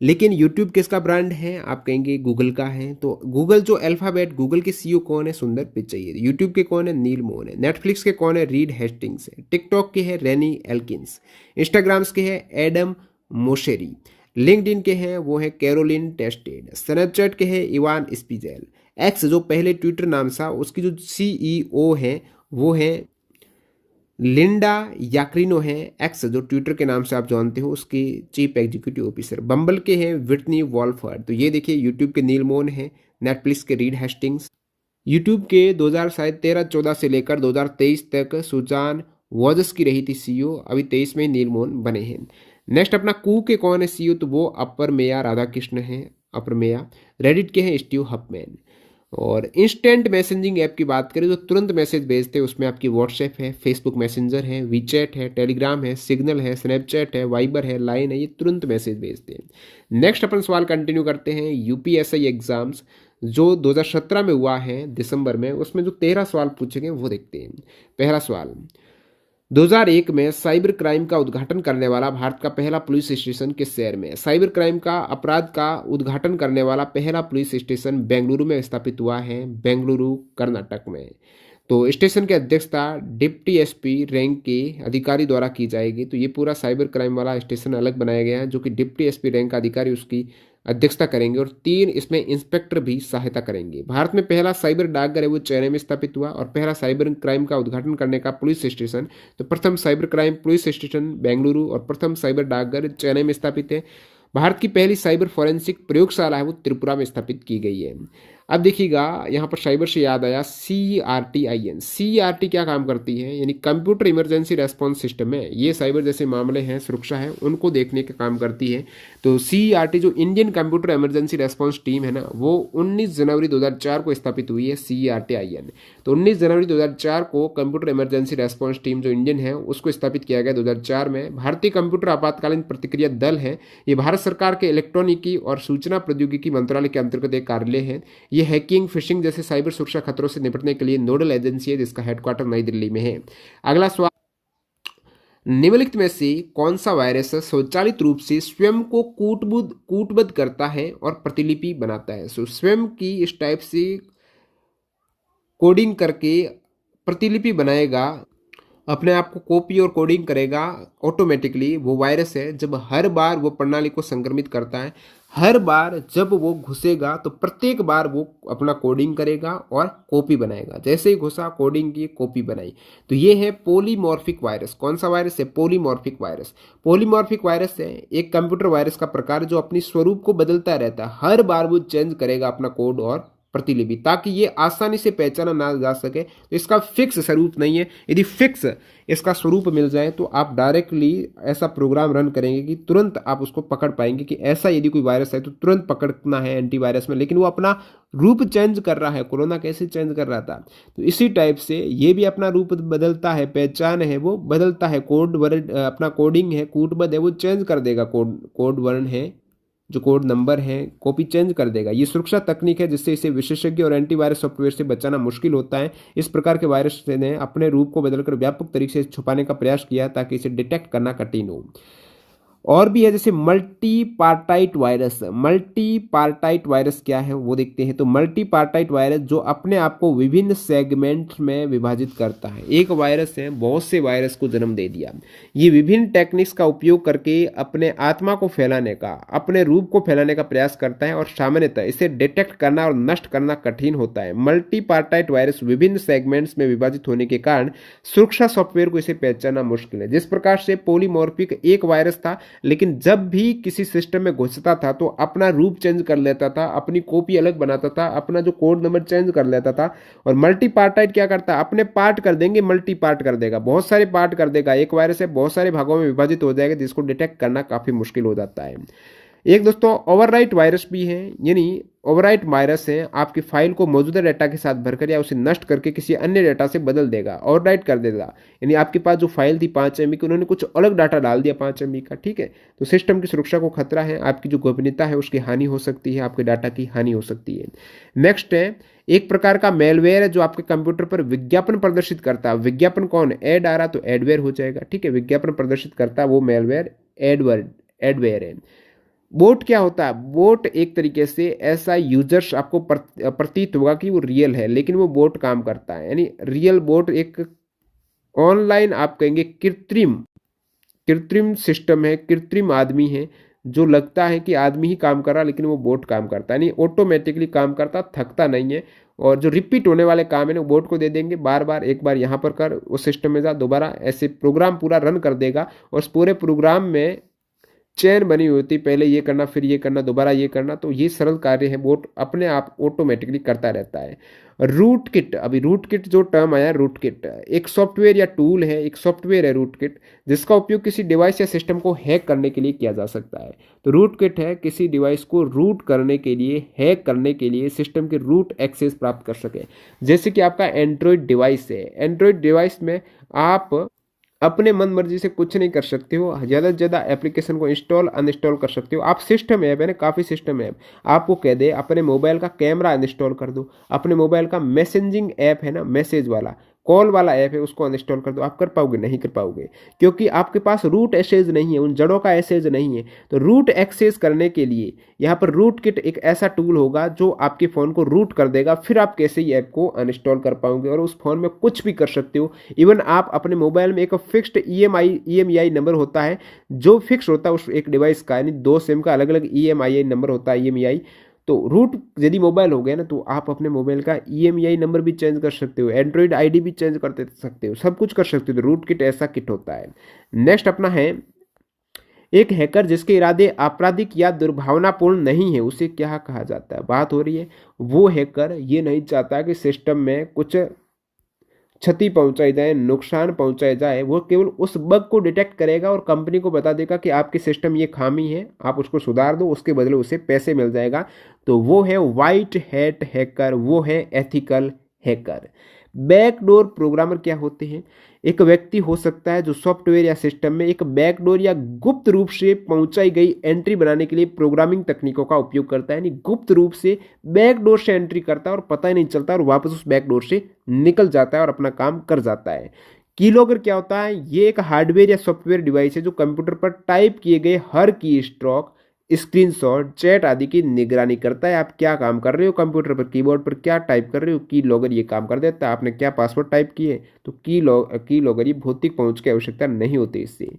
लेकिन यूट्यूब किसका ब्रांड है? आप कहेंगे गूगल का है। तो गूगल जो अल्फाबेट, गूगल के CEO कौन है? सुंदर पिचई है। यूट्यूब के कौन है? नील मोहन है। नेटफ्लिक्स के कौन है? रीड हेस्टिंग्स है। टिकटॉक के है रेनी एल्किंस। इंस्टाग्राम्स के है एडम मोशेरी। लिंक्डइन के हैं वो है कैरोलिन टेस्टेड। स्नैपचैट के है इवान स्पीजेल। एक्स जो पहले ट्विटर नाम था, उसकी जो CEO है वो है लिंडा याक्रिनो है। एक्स जो ट्विटर के नाम से आप जानते हो, उसकी चीफ एग्जीक्यूटिव ऑफिसर। बम्बल के हैं विटनी वॉल्फर्ड। तो ये देखिए, यूट्यूब के नील मोहन है। नेटफ्लिक्स के रीड हेस्टिंग्स। यूट्यूब के 2013-14 से लेकर 2023 तक सुजान वॉजस की रही थी CEO। अभी 23 में नील मोहन बने हैं। नेक्स्ट अपना कू के कौन है CEO? तो वो अपर मेया राधाकृष्ण है। अपर मेया। रेडिट के हैं स्टीव हफमैन। और इंस्टेंट मैसेजिंग ऐप की बात करें तो तुरंत मैसेज भेजते हैं, उसमें आपकी व्हाट्सएप है, फेसबुक मैसेंजर है, वीचैट है, टेलीग्राम है, सिग्नल है, स्नैपचैट है, वाइबर है, लाइन है, ये तुरंत मैसेज भेजते हैं। नेक्स्ट अपन सवाल कंटिन्यू करते हैं। UPSI एग्जाम्स जो 2017 में हुआ है दिसंबर में, उसमें जो 13 सवाल पूछे गए वो देखते हैं। पहला सवाल, 2001 में साइबर क्राइम का उद्घाटन करने वाला भारत का पहला पुलिस स्टेशन किस शहर में है? साइबर क्राइम का अपराध का उद्घाटन करने वाला पहला पुलिस स्टेशन बेंगलुरु में स्थापित हुआ है। बेंगलुरु कर्नाटक में। तो स्टेशन की अध्यक्षता डिप्टी SP रैंक के अधिकारी द्वारा की जाएगी। तो ये पूरा साइबर क्राइम वाला स्टेशन अलग बनाया गया है, जो कि डिप्टी SP रैंक का अधिकारी उसकी अध्यक्षता करेंगे और 3 इसमें इंस्पेक्टर भी सहायता करेंगे। भारत में पहला साइबर डाकघर है वो चेन्नई में स्थापित हुआ। और पहला साइबर क्राइम का उद्घाटन करने का पुलिस स्टेशन, तो प्रथम cyber crime police station Bengaluru और प्रथम साइबर डाकघर चेन्नई में स्थापित है। भारत की पहली साइबर फॉरेंसिक प्रयोगशाला है वो त्रिपुरा में स्थापित की गई है। अब देखिएगा, यहाँ पर साइबर से याद आया CRTIN। CRT क्या काम करती है? यानी कंप्यूटर इमरजेंसी रेस्पॉन्स सिस्टम है। ये साइबर जैसे मामले हैं, सुरक्षा है, उनको देखने का काम करती है। तो CRT जो Indian computer emergency response team है ना, वो 19 जनवरी 2004 को स्थापित हुई है। CRTIN। तो 19 जनवरी 2004 को कंप्यूटर इमरजेंसी रेस्पॉन्स टीम जो इंडियन है उसको स्थापित किया गया 2004 में। भारतीय कंप्यूटर आपातकालीन प्रतिक्रिया दल है। ये भारत सरकार के इलेक्ट्रॉनिकी और सूचना प्रौद्योगिकी मंत्रालय के अंतर्गत एक कार्यालय है। ये हैकिंग, फिशिंग जैसे साइबर सुरक्षा खतरों से निपटने के लिए नोडल एजेंसी है, जिसका हेडक्वार्टर नई दिल्ली में है। अगला सवाल, निम्नलिखित में से कौन सा वायरस स्वचालित रूप से स्वयं को कूटबद्ध करता है और प्रतिलिपि बनाता है? सो स्वयं की इस टाइप से कोडिंग करके प्रतिलिपि बनाएगा, अपने आप को कॉपी और कोडिंग करेगा ऑटोमेटिकली, वो वायरस है। जब हर बार वो प्रणाली को संक्रमित करता है, हर बार जब वो घुसेगा तो प्रत्येक बार वो अपना कोडिंग करेगा और कॉपी बनाएगा। जैसे ही घुसा, कोडिंग की, कॉपी बनाई। तो ये है पॉलीमॉर्फिक वायरस। कौन सा वायरस है? Polymorphic virus. पॉलीमॉर्फिक वायरस है एक कंप्यूटर वायरस का प्रकार जो अपनी स्वरूप को बदलता रहता है। हर बार वो चेंज करेगा अपना कोड और प्रतिलिपि, ताकि ये आसानी से पहचाना ना जा सके। तो इसका फिक्स स्वरूप नहीं है। यदि फिक्स इसका स्वरूप मिल जाए तो आप डायरेक्टली ऐसा प्रोग्राम रन करेंगे कि तुरंत आप उसको पकड़ पाएंगे कि ऐसा यदि कोई वायरस है तो तुरंत पकड़ना है एंटीवायरस में। लेकिन वो अपना रूप चेंज कर रहा है। कोरोना कैसे चेंज कर रहा था, तो इसी टाइप से ये भी अपना रूप बदलता है, पहचान है वो बदलता है, कोड वर्ण अपना कोडिंग है, कूटबद्ध है, वो चेंज कर देगा। कोड वर्ण है जो कोड नंबर है कॉपी चेंज कर देगा। ये सुरक्षा तकनीक है जिससे इसे विशेषज्ञ और एंटीवायरस सॉफ्टवेयर से बचाना मुश्किल होता है। इस प्रकार के वायरस ने अपने रूप को बदलकर व्यापक तरीके से छुपाने का प्रयास किया ताकि इसे डिटेक्ट करना कठिन हो। और भी है जैसे multi partite virus. Multi partite virus क्या है वो देखते हैं। तो मल्टी पार्टाइट वायरस जो अपने आप को विभिन्न सेगमेंट में विभाजित करता है। एक वायरस है बहुत से वायरस को जन्म दे दिया। ये विभिन्न टेक्निक्स का उपयोग करके अपने आत्मा को फैलाने का, अपने रूप को फैलाने का प्रयास करता है और सामान्यतः इसे डिटेक्ट करना और नष्ट करना कठिन होता है। मल्टी पार्टाइट वायरस विभिन्न सेगमेंट्स में विभाजित होने के कारण सुरक्षा सॉफ्टवेयर को इसे पहचानना मुश्किल है। जिस प्रकार से पॉलीमॉर्फिक एक वायरस था, लेकिन जब भी किसी सिस्टम में घुसता था तो अपना रूप चेंज कर लेता था, अपनी कॉपी अलग बनाता था, अपना जो कोड नंबर चेंज कर लेता था। और मल्टी पार्टाइट क्या करता है, अपने पार्ट कर देंगे, मल्टी पार्ट कर देगा, बहुत सारे पार्ट कर देगा। एक वायरस है बहुत सारे भागों में विभाजित हो जाएगा जिसको डिटेक्ट करना काफी मुश्किल हो जाता है। एक दोस्तों ओवरराइट वायरस भी है, यानी ओवरराइट वायरस है आपकी फाइल को मौजूदा डेटा के साथ भरकर या उसे नष्ट करके किसी अन्य डेटा से बदल देगा, ओवरराइट कर देगा। यानी आपके पास जो फाइल थी 5 MB की, उन्होंने कुछ अलग डाटा डाल दिया 5 MB का, ठीक है। तो सिस्टम की सुरक्षा को खतरा है, आपकी जो गोपनीयता है उसकी हानि हो सकती है, आपके डाटा की हानि हो सकती है। नेक्स्ट है एक प्रकार का मेलवेयर है जो आपके कंप्यूटर पर विज्ञापन प्रदर्शित करता है। विज्ञापन कौन, ऐड आ रहा तो एडवेयर हो जाएगा, ठीक है। विज्ञापन प्रदर्शित करता है वो मेलवेयर एडवेयर है। बोट क्या होता है, बोट एक तरीके से ऐसा यूजर्स आपको प्रतीत होगा कि वो रियल है, लेकिन वो बोट काम करता है। यानी रियल बोट एक ऑनलाइन आप कहेंगे कृत्रिम सिस्टम है, कृत्रिम आदमी है जो लगता है कि आदमी ही काम कर रहा लेकिन वो बोट काम करता है। यानी ऑटोमेटिकली काम करता, थकता नहीं है। और जो रिपीट होने वाले काम है ना बोट को दे देंगे, बार बार, एक बार यहाँ पर कर, उस सिस्टम में जा, दोबारा, ऐसे प्रोग्राम पूरा रन कर देगा। और उस पूरे प्रोग्राम में चेन बनी हुई होती, पहले ये करना, फिर ये करना, दोबारा ये करना। तो ये सरल कार्य है बोट अपने आप ऑटोमेटिकली करता रहता है। रूट किट, अभी रूट किट जो टर्म आया, रूट किट एक सॉफ्टवेयर या टूल है, एक सॉफ्टवेयर है रूट किट, जिसका उपयोग किसी डिवाइस या सिस्टम को हैक करने के लिए किया जा सकता है। तो रूट किट है किसी डिवाइस को रूट करने के लिए, हैक करने के लिए, सिस्टम के रूट एक्सेस प्राप्त कर सके। जैसे कि आपका एंड्रॉयड डिवाइस है, एंड्रॉयड डिवाइस में आप अपने मन मर्जी से कुछ नहीं कर सकते हो, ज़्यादा से ज़्यादा एप्लीकेशन को इंस्टॉल अनइंस्टॉल कर सकते हो। आप सिस्टम ऐप है ना, काफ़ी सिस्टम ऐप आपको कह दे अपने मोबाइल का कैमरा अनइंस्टॉल कर दो, अपने मोबाइल का मैसेजिंग ऐप है ना, मैसेज वाला, कॉल वाला ऐप है, उसको अनइंस्टॉल कर दो। आप कर पाओगे, नहीं कर पाओगे, क्योंकि आपके पास रूट एक्सेस नहीं है, उन जड़ों का एक्सेस नहीं है। तो रूट एक्सेस करने के लिए यहाँ पर रूट किट एक ऐसा टूल होगा जो आपके फ़ोन को रूट कर देगा, फिर आप कैसे ही ऐप को अनइंस्टॉल कर पाओगे और उस फ़ोन में कुछ भी कर सकते हो। इवन आप अपने मोबाइल में एक फिक्स्ड EMI नंबर होता है जो फिक्स होता है उस एक डिवाइस का, यानी 2 सिम का अलग अलग EMI नंबर होता है, EMI। तो रूट यदि मोबाइल हो गया ना तो आप अपने मोबाइल का EMI नंबर भी चेंज कर सकते हो, एंड्रॉइड ID भी चेंज कर सकते हो, सब कुछ कर सकते हो। तो रूट किट ऐसा किट होता है। नेक्स्ट अपना है एक हैकर जिसके इरादे आपराधिक या दुर्भावनापूर्ण नहीं है, उसे क्या कहा जाता है। बात हो रही है वो हैकर ये नहीं चाहता कि सिस्टम में कुछ क्षति पहुंचाई जाए, नुकसान पहुंचाया जाए। वो केवल उस बग को डिटेक्ट करेगा और कंपनी को बता देगा कि आपके सिस्टम ये खामी है, आप उसको सुधार दो, उसके बदले उसे पैसे मिल जाएगा। तो वो है वाइट हैट हैकर, वो है एथिकल हैकर। बैकडोर प्रोग्रामर क्या होते हैं, एक व्यक्ति हो सकता है जो सॉफ्टवेयर या सिस्टम में एक बैकडोर या गुप्त रूप से पहुंचाई गई एंट्री बनाने के लिए प्रोग्रामिंग तकनीकों का उपयोग करता है। यानी गुप्त रूप से बैकडोर से एंट्री करता है और पता ही नहीं चलता और वापस उस बैकडोर से निकल जाता है और अपना काम कर जाता है। कीलॉगर क्या होता है, ये एक हार्डवेयर या सॉफ्टवेयर डिवाइस है जो कंप्यूटर पर टाइप किए गए हर की स्ट्रोक, स्क्रीनशॉट, चैट आदि की निगरानी करता है। आप क्या काम कर रहे हो कंप्यूटर पर, कीबोर्ड पर क्या टाइप कर रहे हो, की लॉगर ये काम कर देता है। आपने क्या पासवर्ड टाइप किए तो की लॉगर ये भौतिक पहुंच की आवश्यकता नहीं होती इससे।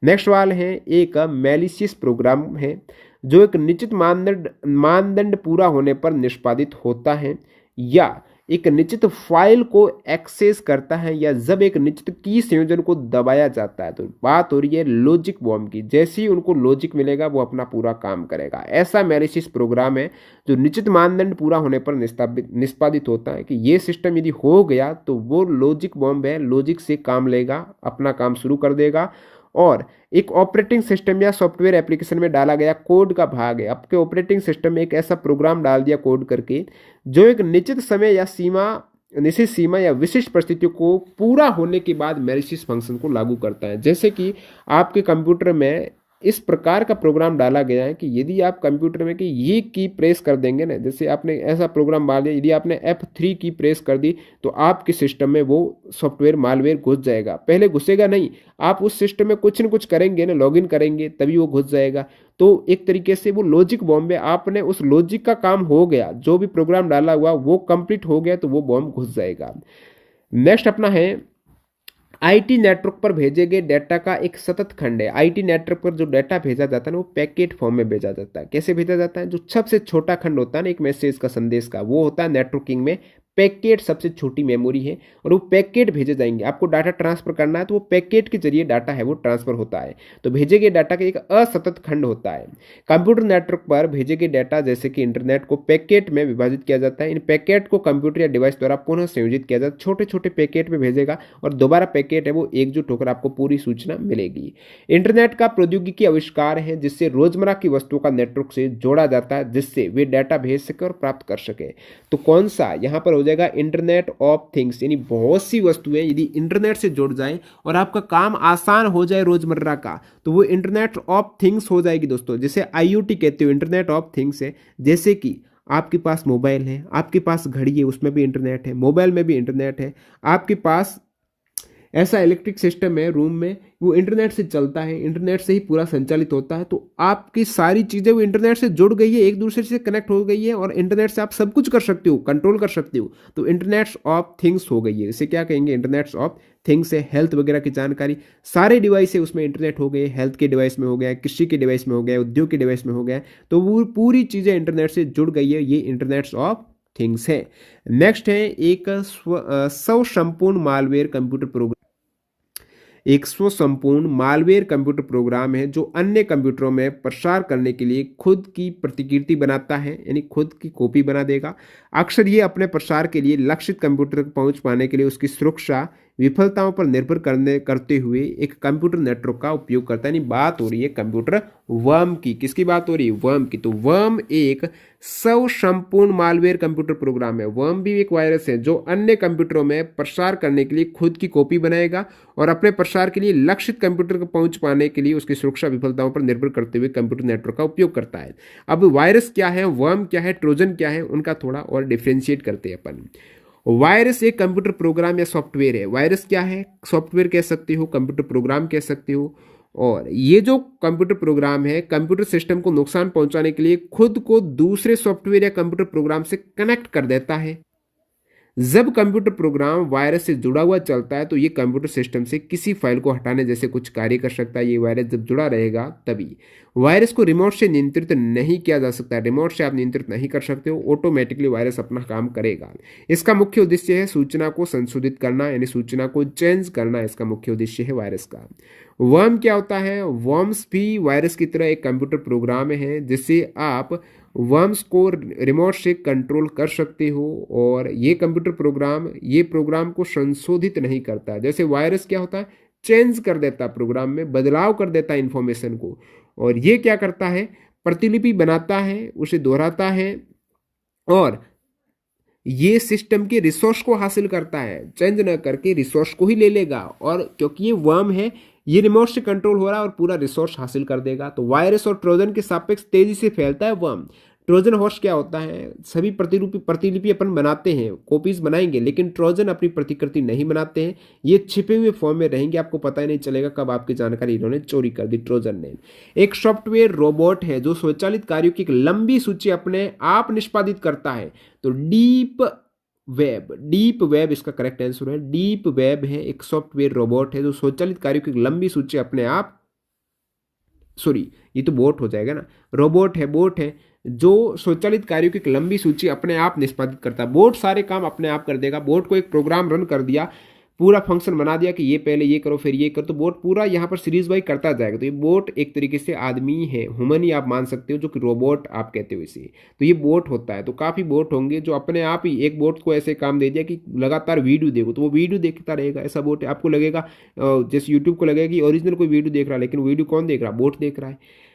नेक्स्ट वाला है एक मैलिशियस प्रोग्राम है जो एक निश्चित मानदंड पूरा होने पर निष्पादित होता है या एक निश्चित फाइल को एक्सेस करता है या जब एक निश्चित की संयोजन को दबाया जाता है। तो बात हो रही है लॉजिक बॉम्ब की, जैसे ही उनको लॉजिक मिलेगा वो अपना पूरा काम करेगा। ऐसा मैलिशियस प्रोग्राम है जो निश्चित मानदंड पूरा होने पर निष्पादित होता है कि ये सिस्टम यदि हो गया तो वो लॉजिक बॉम्ब है, लॉजिक से काम लेगा, अपना काम शुरू कर देगा। और एक ऑपरेटिंग सिस्टम या सॉफ्टवेयर एप्लीकेशन में डाला गया कोड का भाग है। आपके ऑपरेटिंग सिस्टम में एक ऐसा प्रोग्राम डाल दिया कोड करके जो एक निश्चित समय या निश्चित सीमा या विशिष्ट परिस्थितियों को पूरा होने के बाद मैलिशियस फंक्शन को लागू करता है। जैसे कि आपके कंप्यूटर में इस प्रकार का प्रोग्राम डाला गया है कि यदि आप कंप्यूटर में कि ये की प्रेस कर देंगे ना, जैसे आपने ऐसा प्रोग्राम डाल दिया, यदि आपने F3 की प्रेस कर दी तो आपके सिस्टम में वो सॉफ्टवेयर मालवेयर घुस जाएगा। पहले घुसेगा नहीं, आप उस सिस्टम में कुछ न कुछ करेंगे ना, लॉगिन करेंगे तभी वो घुस जाएगा। तो एक तरीके से वो लॉजिक बॉम्ब है, आपने उस लॉजिक का काम हो गया, जो भी प्रोग्राम डाला हुआ वो कंप्लीट हो गया तो वो बॉम्ब घुस जाएगा। नेक्स्ट अपना है आईटी नेटवर्क पर भेजे गए डेटा का एक सतत खंड है। आईटी नेटवर्क पर जो डेटा भेजा जाता है ना, वो पैकेट फॉर्म में भेजा जाता है। कैसे भेजा जाता है? जो सबसे छोटा खंड होता है ना एक मैसेज का, संदेश का, वो होता है नेटवर्किंग में पैकेट, सबसे छोटी मेमोरी है, और वो पैकेट भेजे जाएंगे। आपको डाटा ट्रांसफर करना है तो वो पैकेट के जरिए डाटा है वो ट्रांसफर होता है। तो भेजे गए डाटा का एक असतत खंड होता है। कंप्यूटर नेटवर्क पर भेजे गए डाटा जैसे कि इंटरनेट को पैकेट में विभाजित किया जाता है। इन पैकेट को कंप्यूटर या डिवाइस द्वारा पुनः संयोजित किया जाता है। छोटे छोटे पैकेट में भेजेगा और दोबारा पैकेट है वो एकजुट होकर आपको पूरी सूचना मिलेगी। इंटरनेट का प्रौद्योगिकी आविष्कार है जिससे रोजमर्रा की वस्तुओं का नेटवर्क से जोड़ा जाता है, जिससे वे डाटा भेज सके और प्राप्त कर सके। तो कौन सा यहाँ पर हो जाएगा? Internet of things. यानी बहुत सी वस्तुएं यदि इंटरनेट से जुड़ जाए और आपका काम आसान हो जाए रोजमर्रा का, तो वो इंटरनेट ऑफ थिंग्स हो जाएगी दोस्तों। जैसे IoT कहते हो, इंटरनेट ऑफ थिंग्स है। जैसे कि आपके पास मोबाइल है, आपके पास घड़ी है, उसमें भी इंटरनेट है, मोबाइल में भी इंटरनेट है। आपके पास ऐसा इलेक्ट्रिक सिस्टम है रूम में, वो इंटरनेट से चलता है, इंटरनेट से ही पूरा संचालित होता है। तो आपकी सारी चीज़ें वो इंटरनेट से जुड़ गई है, एक दूसरे से कनेक्ट हो गई है, और इंटरनेट से आप सब कुछ कर सकते हो, कंट्रोल कर सकते हो। तो इंटरनेट ऑफ थिंग्स हो गई है। इसे क्या कहेंगे? इंटरनेट ऑफ थिंग्स है। हेल्थ वगैरह की जानकारी, सारे डिवाइस है उसमें इंटरनेट हो गए। हेल्थ के डिवाइस में हो गया, कृषि के डिवाइस में हो गया, उद्योग के डिवाइस में हो गया। तो वो पूरी चीज़ें इंटरनेट से जुड़ गई है, ये इंटरनेट ऑफ थिंग्स है। नेक्स्ट है एक स्वसंपूर्ण मालवेयर कंप्यूटर प्रोग्राम। एक स्वसंपूर्ण मालवेयर कंप्यूटर प्रोग्राम है जो अन्य कंप्यूटरों में प्रसार करने के लिए खुद की प्रतिकृति बनाता है, यानी खुद की कॉपी बना देगा। अक्सर ये अपने प्रसार के लिए लक्षित कंप्यूटर तक पहुंच पाने के लिए उसकी सुरक्षा विफलताओं पर निर्भर करते हुए एक कंप्यूटर नेटवर्क का उपयोग करता है। यानी बात हो रही है कंप्यूटर वर्म की। किसकी बात हो रही है? वर्म की। तो वर्म एक स्वसंपूर्ण मालवेयर कंप्यूटर प्रोग्राम है। वर्म भी एक वायरस है जो अन्य कंप्यूटरों में प्रसार करने के लिए खुद की कॉपी बनाएगा और अपने प्रसार के लिए लक्षित कंप्यूटर को पहुंच पाने के लिए उसकी सुरक्षा विफलताओं पर निर्भर करते हुए कंप्यूटर नेटवर्क का उपयोग करता है। अब वायरस क्या है, वर्म क्या है, ट्रोजन क्या है, उनका थोड़ा और डिफ्रेंशिएट करते हैं अपन। वायरस एक कंप्यूटर प्रोग्राम या सॉफ्टवेयर है। वायरस क्या है? सॉफ्टवेयर कह सकते हो, कंप्यूटर प्रोग्राम कह सकते हो। और ये जो कंप्यूटर प्रोग्राम है, कंप्यूटर सिस्टम को नुकसान पहुंचाने के लिए खुद को दूसरे सॉफ्टवेयर या कंप्यूटर प्रोग्राम से कनेक्ट कर देता है। जब कंप्यूटर प्रोग्राम वायरस से जुड़ा हुआ चलता है तो ये कंप्यूटर सिस्टम से किसी फाइल को हटाने जैसे कुछ कार्य कर सकता है। ये वायरस जब जुड़ा रहेगा तभी। वायरस को रिमोट से नियंत्रित नहीं किया जा सकता है। रिमोट से आप नियंत्रित नहीं कर सकते हो, ऑटोमेटिकली वायरस अपना काम करेगा। इसका मुख्य उद्देश्य है सूचना को संशोधित करना, यानी सूचना को चेंज करना। इसका मुख्य उद्देश्य है वायरस का। वर्म क्या होता है? वर्म्स भी वायरस की तरह एक कंप्यूटर प्रोग्राम है जिससे आप वर्म्स को रिमोट से कंट्रोल कर सकते हो। और ये कंप्यूटर प्रोग्राम ये प्रोग्राम को संशोधित नहीं करता। जैसे वायरस क्या होता है? चेंज कर देता है, प्रोग्राम में बदलाव कर देता है इंफॉर्मेशन को। और ये क्या करता है? प्रतिलिपि बनाता है, उसे दोहराता है, और ये सिस्टम के रिसोर्स को हासिल करता है। चेंज न करके रिसोर्स को ही ले लेगा, और क्योंकि ये वर्म है, ये रिमोट से कंट्रोल हो रहा है और पूरा रिसोर्स हासिल कर देगा। तो वायरस और ट्रोजन के सापेक्ष तेजी से फैलता है वर्म। ट्रोजन हॉर्स क्या होता है? सभी प्रतिलिपि अपन बनाते हैं, कॉपीज बनाएंगे, लेकिन ट्रोजन अपनी प्रतिकृति नहीं बनाते हैं। ये छिपे हुए फॉर्म में रहेंगे, आपको पता ही नहीं चलेगा कब आपकी जानकारी इन्होंने चोरी कर दी, ट्रोजन ने। एक सॉफ्टवेयर रोबोट है जो स्वचालित कार्यों की एक लंबी सूची अपने आप निष्पादित करता है। तो डीप वेब इसका करेक्ट आंसर है। डीप वेब है एक सॉफ्टवेयर रोबोट है जो स्वचालित कार्यों की एक लंबी सूची अपने आप, सॉरी ये तो बोट हो जाएगा ना, रोबोट है, बोट है जो स्वचालित कार्यों की एक लंबी सूची अपने आप निष्पादित करता है। बोट सारे काम अपने आप कर देगा। बोट को एक प्रोग्राम रन कर दिया, पूरा फंक्शन बना दिया कि ये पहले ये करो फिर ये करो, तो बोट पूरा यहाँ पर सीरीज वाइज करता जाएगा। तो ये बोट एक तरीके से आदमी है, ह्यूमन ही आप मान सकते हो, जो कि रोबोट आप कहते हो इसे। तो ये बोट होता है। तो काफ़ी बोट होंगे जो अपने आप ही, एक बोट को ऐसे काम दे दिया कि लगातार वीडियो देखो, तो वो वीडियो देखता रहेगा। ऐसा बोट आपको लगेगा, जैसे यूट्यूब को लगेगा कि ओरिजिनल कोई वीडियो देख रहा है, लेकिन वीडियो कौन देख रहा है? बोट देख रहा है।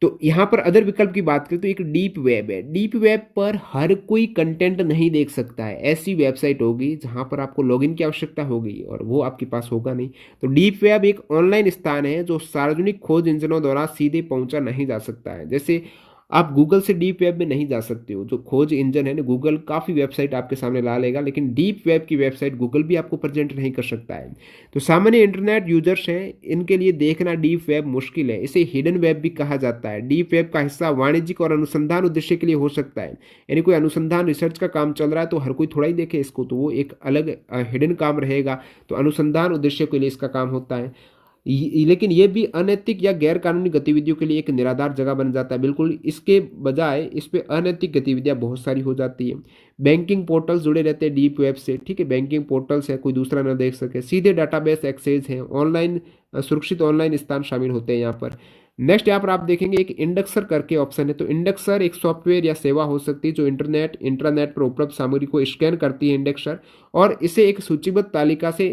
तो यहाँ पर अदर विकल्प की बात करें तो एक डीप वेब है। डीप वेब पर हर कोई कंटेंट नहीं देख सकता है। ऐसी वेबसाइट होगी जहाँ पर आपको लॉगिन की आवश्यकता होगी और वो आपके पास होगा नहीं। तो डीप वेब एक ऑनलाइन स्थान है जो सार्वजनिक खोज इंजनों द्वारा सीधे पहुंचा नहीं जा सकता है। जैसे आप गूगल से डीप वेब में नहीं जा सकते हो। जो खोज इंजन है ना, गूगल काफ़ी वेबसाइट आपके सामने ला लेगा, लेकिन डीप वेब की वेबसाइट गूगल भी आपको प्रेजेंट नहीं कर सकता है। तो सामान्य इंटरनेट यूजर्स हैं, इनके लिए देखना डीप वेब मुश्किल है। इसे हिडन वेब भी कहा जाता है। डीप वेब का हिस्सा वाणिज्यिक और अनुसंधान उद्देश्य के लिए हो सकता है। यानी कोई अनुसंधान रिसर्च का काम चल रहा है तो हर कोई थोड़ा ही देखे इसको, तो वो एक अलग हिडन काम रहेगा। तो अनुसंधान उद्देश्य के लिए इसका काम होता है। लेकिन ये भी अनैतिक या गैर कानूनी गतिविधियों के लिए एक निराधार जगह बन जाता है। बिल्कुल इसके बजाय इस पे अनैतिक गतिविधियां बहुत सारी हो जाती है। बैंकिंग पोर्टल्स जुड़े रहते हैं डीप वेब से, ठीक है। बैंकिंग पोर्टल्स है, कोई दूसरा ना देख सके। सीधे डाटाबेस एक्सेस है, ऑनलाइन सुरक्षित ऑनलाइन स्थान शामिल होते हैं यहाँ पर। नेक्स्ट यहाँ पर आप देखेंगे एक इंडेक्सर करके ऑप्शन है। तो इंडेक्सर एक सॉफ्टवेयर या सेवा हो सकती है जो इंटरनेट पर उपलब्ध सामग्री को स्कैन करती है इंडेक्सर, और इसे एक सूचीबद्ध तालिका से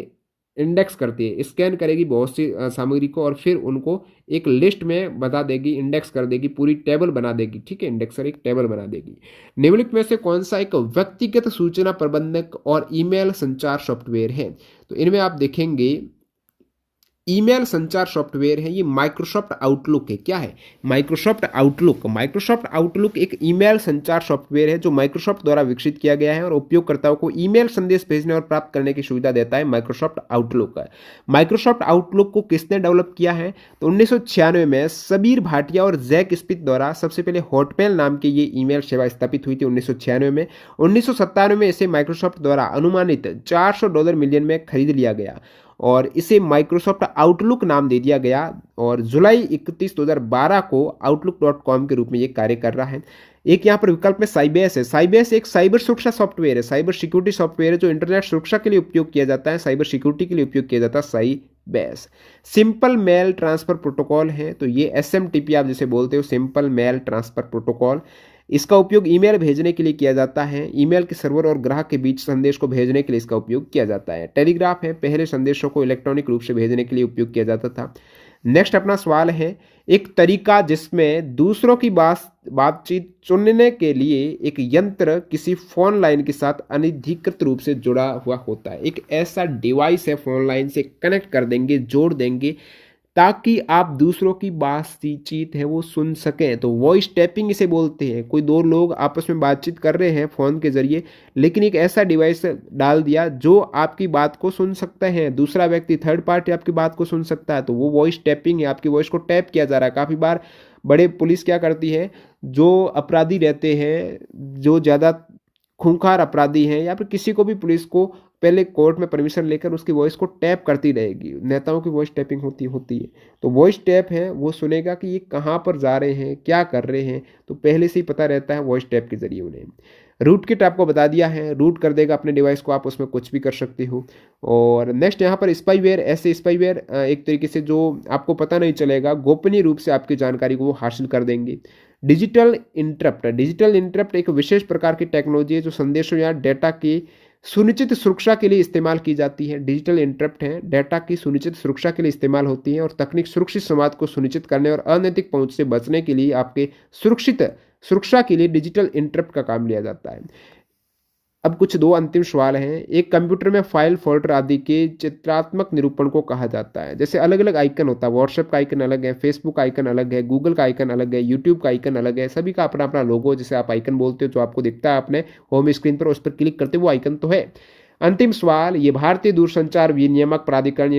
इंडेक्स करती है। स्कैन करेगी बहुत सी सामग्री को और फिर उनको एक लिस्ट में बता देगी, इंडेक्स कर देगी, पूरी टेबल बना देगी, ठीक है। इंडेक्सर एक टेबल बना देगी। निम्नलिखित में से कौन सा एक व्यक्तिगत सूचना प्रबंधक और ईमेल संचार सॉफ्टवेयर है? तो इनमें आप देखेंगे ईमेल संचार सॉफ्टवेयर है, ये माइक्रोसॉफ्ट आउटलुक है। क्या है? Microsoft outlook. माइक्रोसॉफ्ट आउटलुक एक ईमेल संचार सॉफ्टवेयर है जो माइक्रोसॉफ्ट द्वारा विकसित किया गया है और उपयोगकर्ताओं को ईमेल संदेश भेजने और प्राप्त करने की सुविधा देता है। माइक्रोसॉफ्ट आउटलुक है। माइक्रोसॉफ्ट आउटलुक को किसने डेवलप किया है? तो 1996 में सबीर भाटिया और जैक स्मिथ द्वारा सबसे पहले हॉटमेल नाम की ये ईमेल सेवा स्थापित हुई थी 1996 में। 1997 में इसे माइक्रोसॉफ्ट द्वारा अनुमानित $400 मिलियन में खरीद लिया गया और इसे माइक्रोसॉफ्ट आउटलुक नाम दे दिया गया और जुलाई 31, 2012 को outlook.com के रूप में ये कार्य कर रहा है। एक यहाँ पर विकल्प में साइबेस है। साइबेस एक साइबर सुरक्षा सॉफ्टवेयर है, साइबर सिक्योरिटी सॉफ्टवेयर है जो इंटरनेट सुरक्षा के लिए उपयोग किया जाता है, साइबर सिक्योरिटी के लिए उपयोग किया जाता है Sybase. Simple mail transfer protocol है, तो ये SMTP आप जिसे बोलते हो, सिंपल मेल ट्रांसफर प्रोटोकॉल। इसका उपयोग ईमेल भेजने के लिए किया जाता है। ईमेल के सर्वर और ग्राहक के बीच संदेश को भेजने के लिए इसका उपयोग किया जाता है। टेलीग्राफ है, पहले संदेशों को इलेक्ट्रॉनिक रूप से भेजने के लिए उपयोग किया जाता था। नेक्स्ट अपना सवाल है, एक तरीका जिसमें दूसरों की बातचीत सुनने के लिए एक यंत्र किसी फोन लाइन के साथ अनधिकृत रूप से जुड़ा हुआ होता है। एक ऐसा डिवाइस है, फोन लाइन से कनेक्ट कर देंगे, जोड़ देंगे ताकि आप दूसरों की बातचीत है वो सुन सकें। तो वॉइस टैपिंग इसे बोलते हैं। कोई दो लोग आपस में बातचीत कर रहे हैं फ़ोन के जरिए, लेकिन एक ऐसा डिवाइस डाल दिया जो आपकी बात को सुन सकता है, दूसरा व्यक्ति थर्ड पार्टी आपकी बात को सुन सकता है, तो वो वॉइस टैपिंग है। आपकी वॉइस को टैप किया जा रहा है। काफ़ी बार बड़े पुलिस क्या करती है, जो अपराधी रहते हैं, जो ज़्यादा खूंखार अपराधी हैं या फिर किसी को भी, पुलिस को पहले कोर्ट में परमिशन लेकर उसकी वॉइस को टैप करती रहेगी। नेताओं की वॉइस टैपिंग होती है। तो वॉइस टैप है, वो सुनेगा कि ये कहाँ पर जा रहे हैं, क्या कर रहे हैं, तो पहले से ही पता रहता है वॉइस टैप के जरिए उन्हें। रूट किट आपको बता दिया है, रूट कर देगा अपने डिवाइस को, आप उसमें कुछ भी कर सकते हो। और नेक्स्ट यहाँ पर स्पाईवेयर। ऐसे स्पाईवेयर एक तरीके से जो आपको पता नहीं चलेगा, गोपनीय रूप से आपकी जानकारी को वो हासिल कर देंगे। डिजिटल इंटरप्ट एक विशेष प्रकार की टेक्नोलॉजी है जो संदेशों या डेटा की सुनिश्चित सुरक्षा के लिए इस्तेमाल की जाती है। डिजिटल इंटरप्ट है, डेटा की सुनिश्चित सुरक्षा के लिए इस्तेमाल होती है और तकनीक सुरक्षित संवाद को सुनिश्चित करने और अनैतिक पहुंच से बचने के लिए आपके सुरक्षा के लिए डिजिटल इंटरप्ट का काम लिया जाता है। अब कुछ दो अंतिम सवाल हैं। एक कंप्यूटर में फाइल, फोल्डर आदि के चित्रात्मक निरूपण को कहा जाता है। जैसे अलग अलग आइकन होता है, व्हाट्सएप का आइकन अलग है, फेसबुक का आइकन अलग है, गूगल का आइकन अलग है, यूट्यूब का आइकन अलग है, सभी का अपना अपना लोगो, जिसे आप आइकन बोलते हो, जो आपको दिखता है अपने होम स्क्रीन पर, उस पर क्लिक करते वो आइकन तो है। अंतिम सवाल, ये भारतीय दूरसंचार विनियामक प्राधिकरण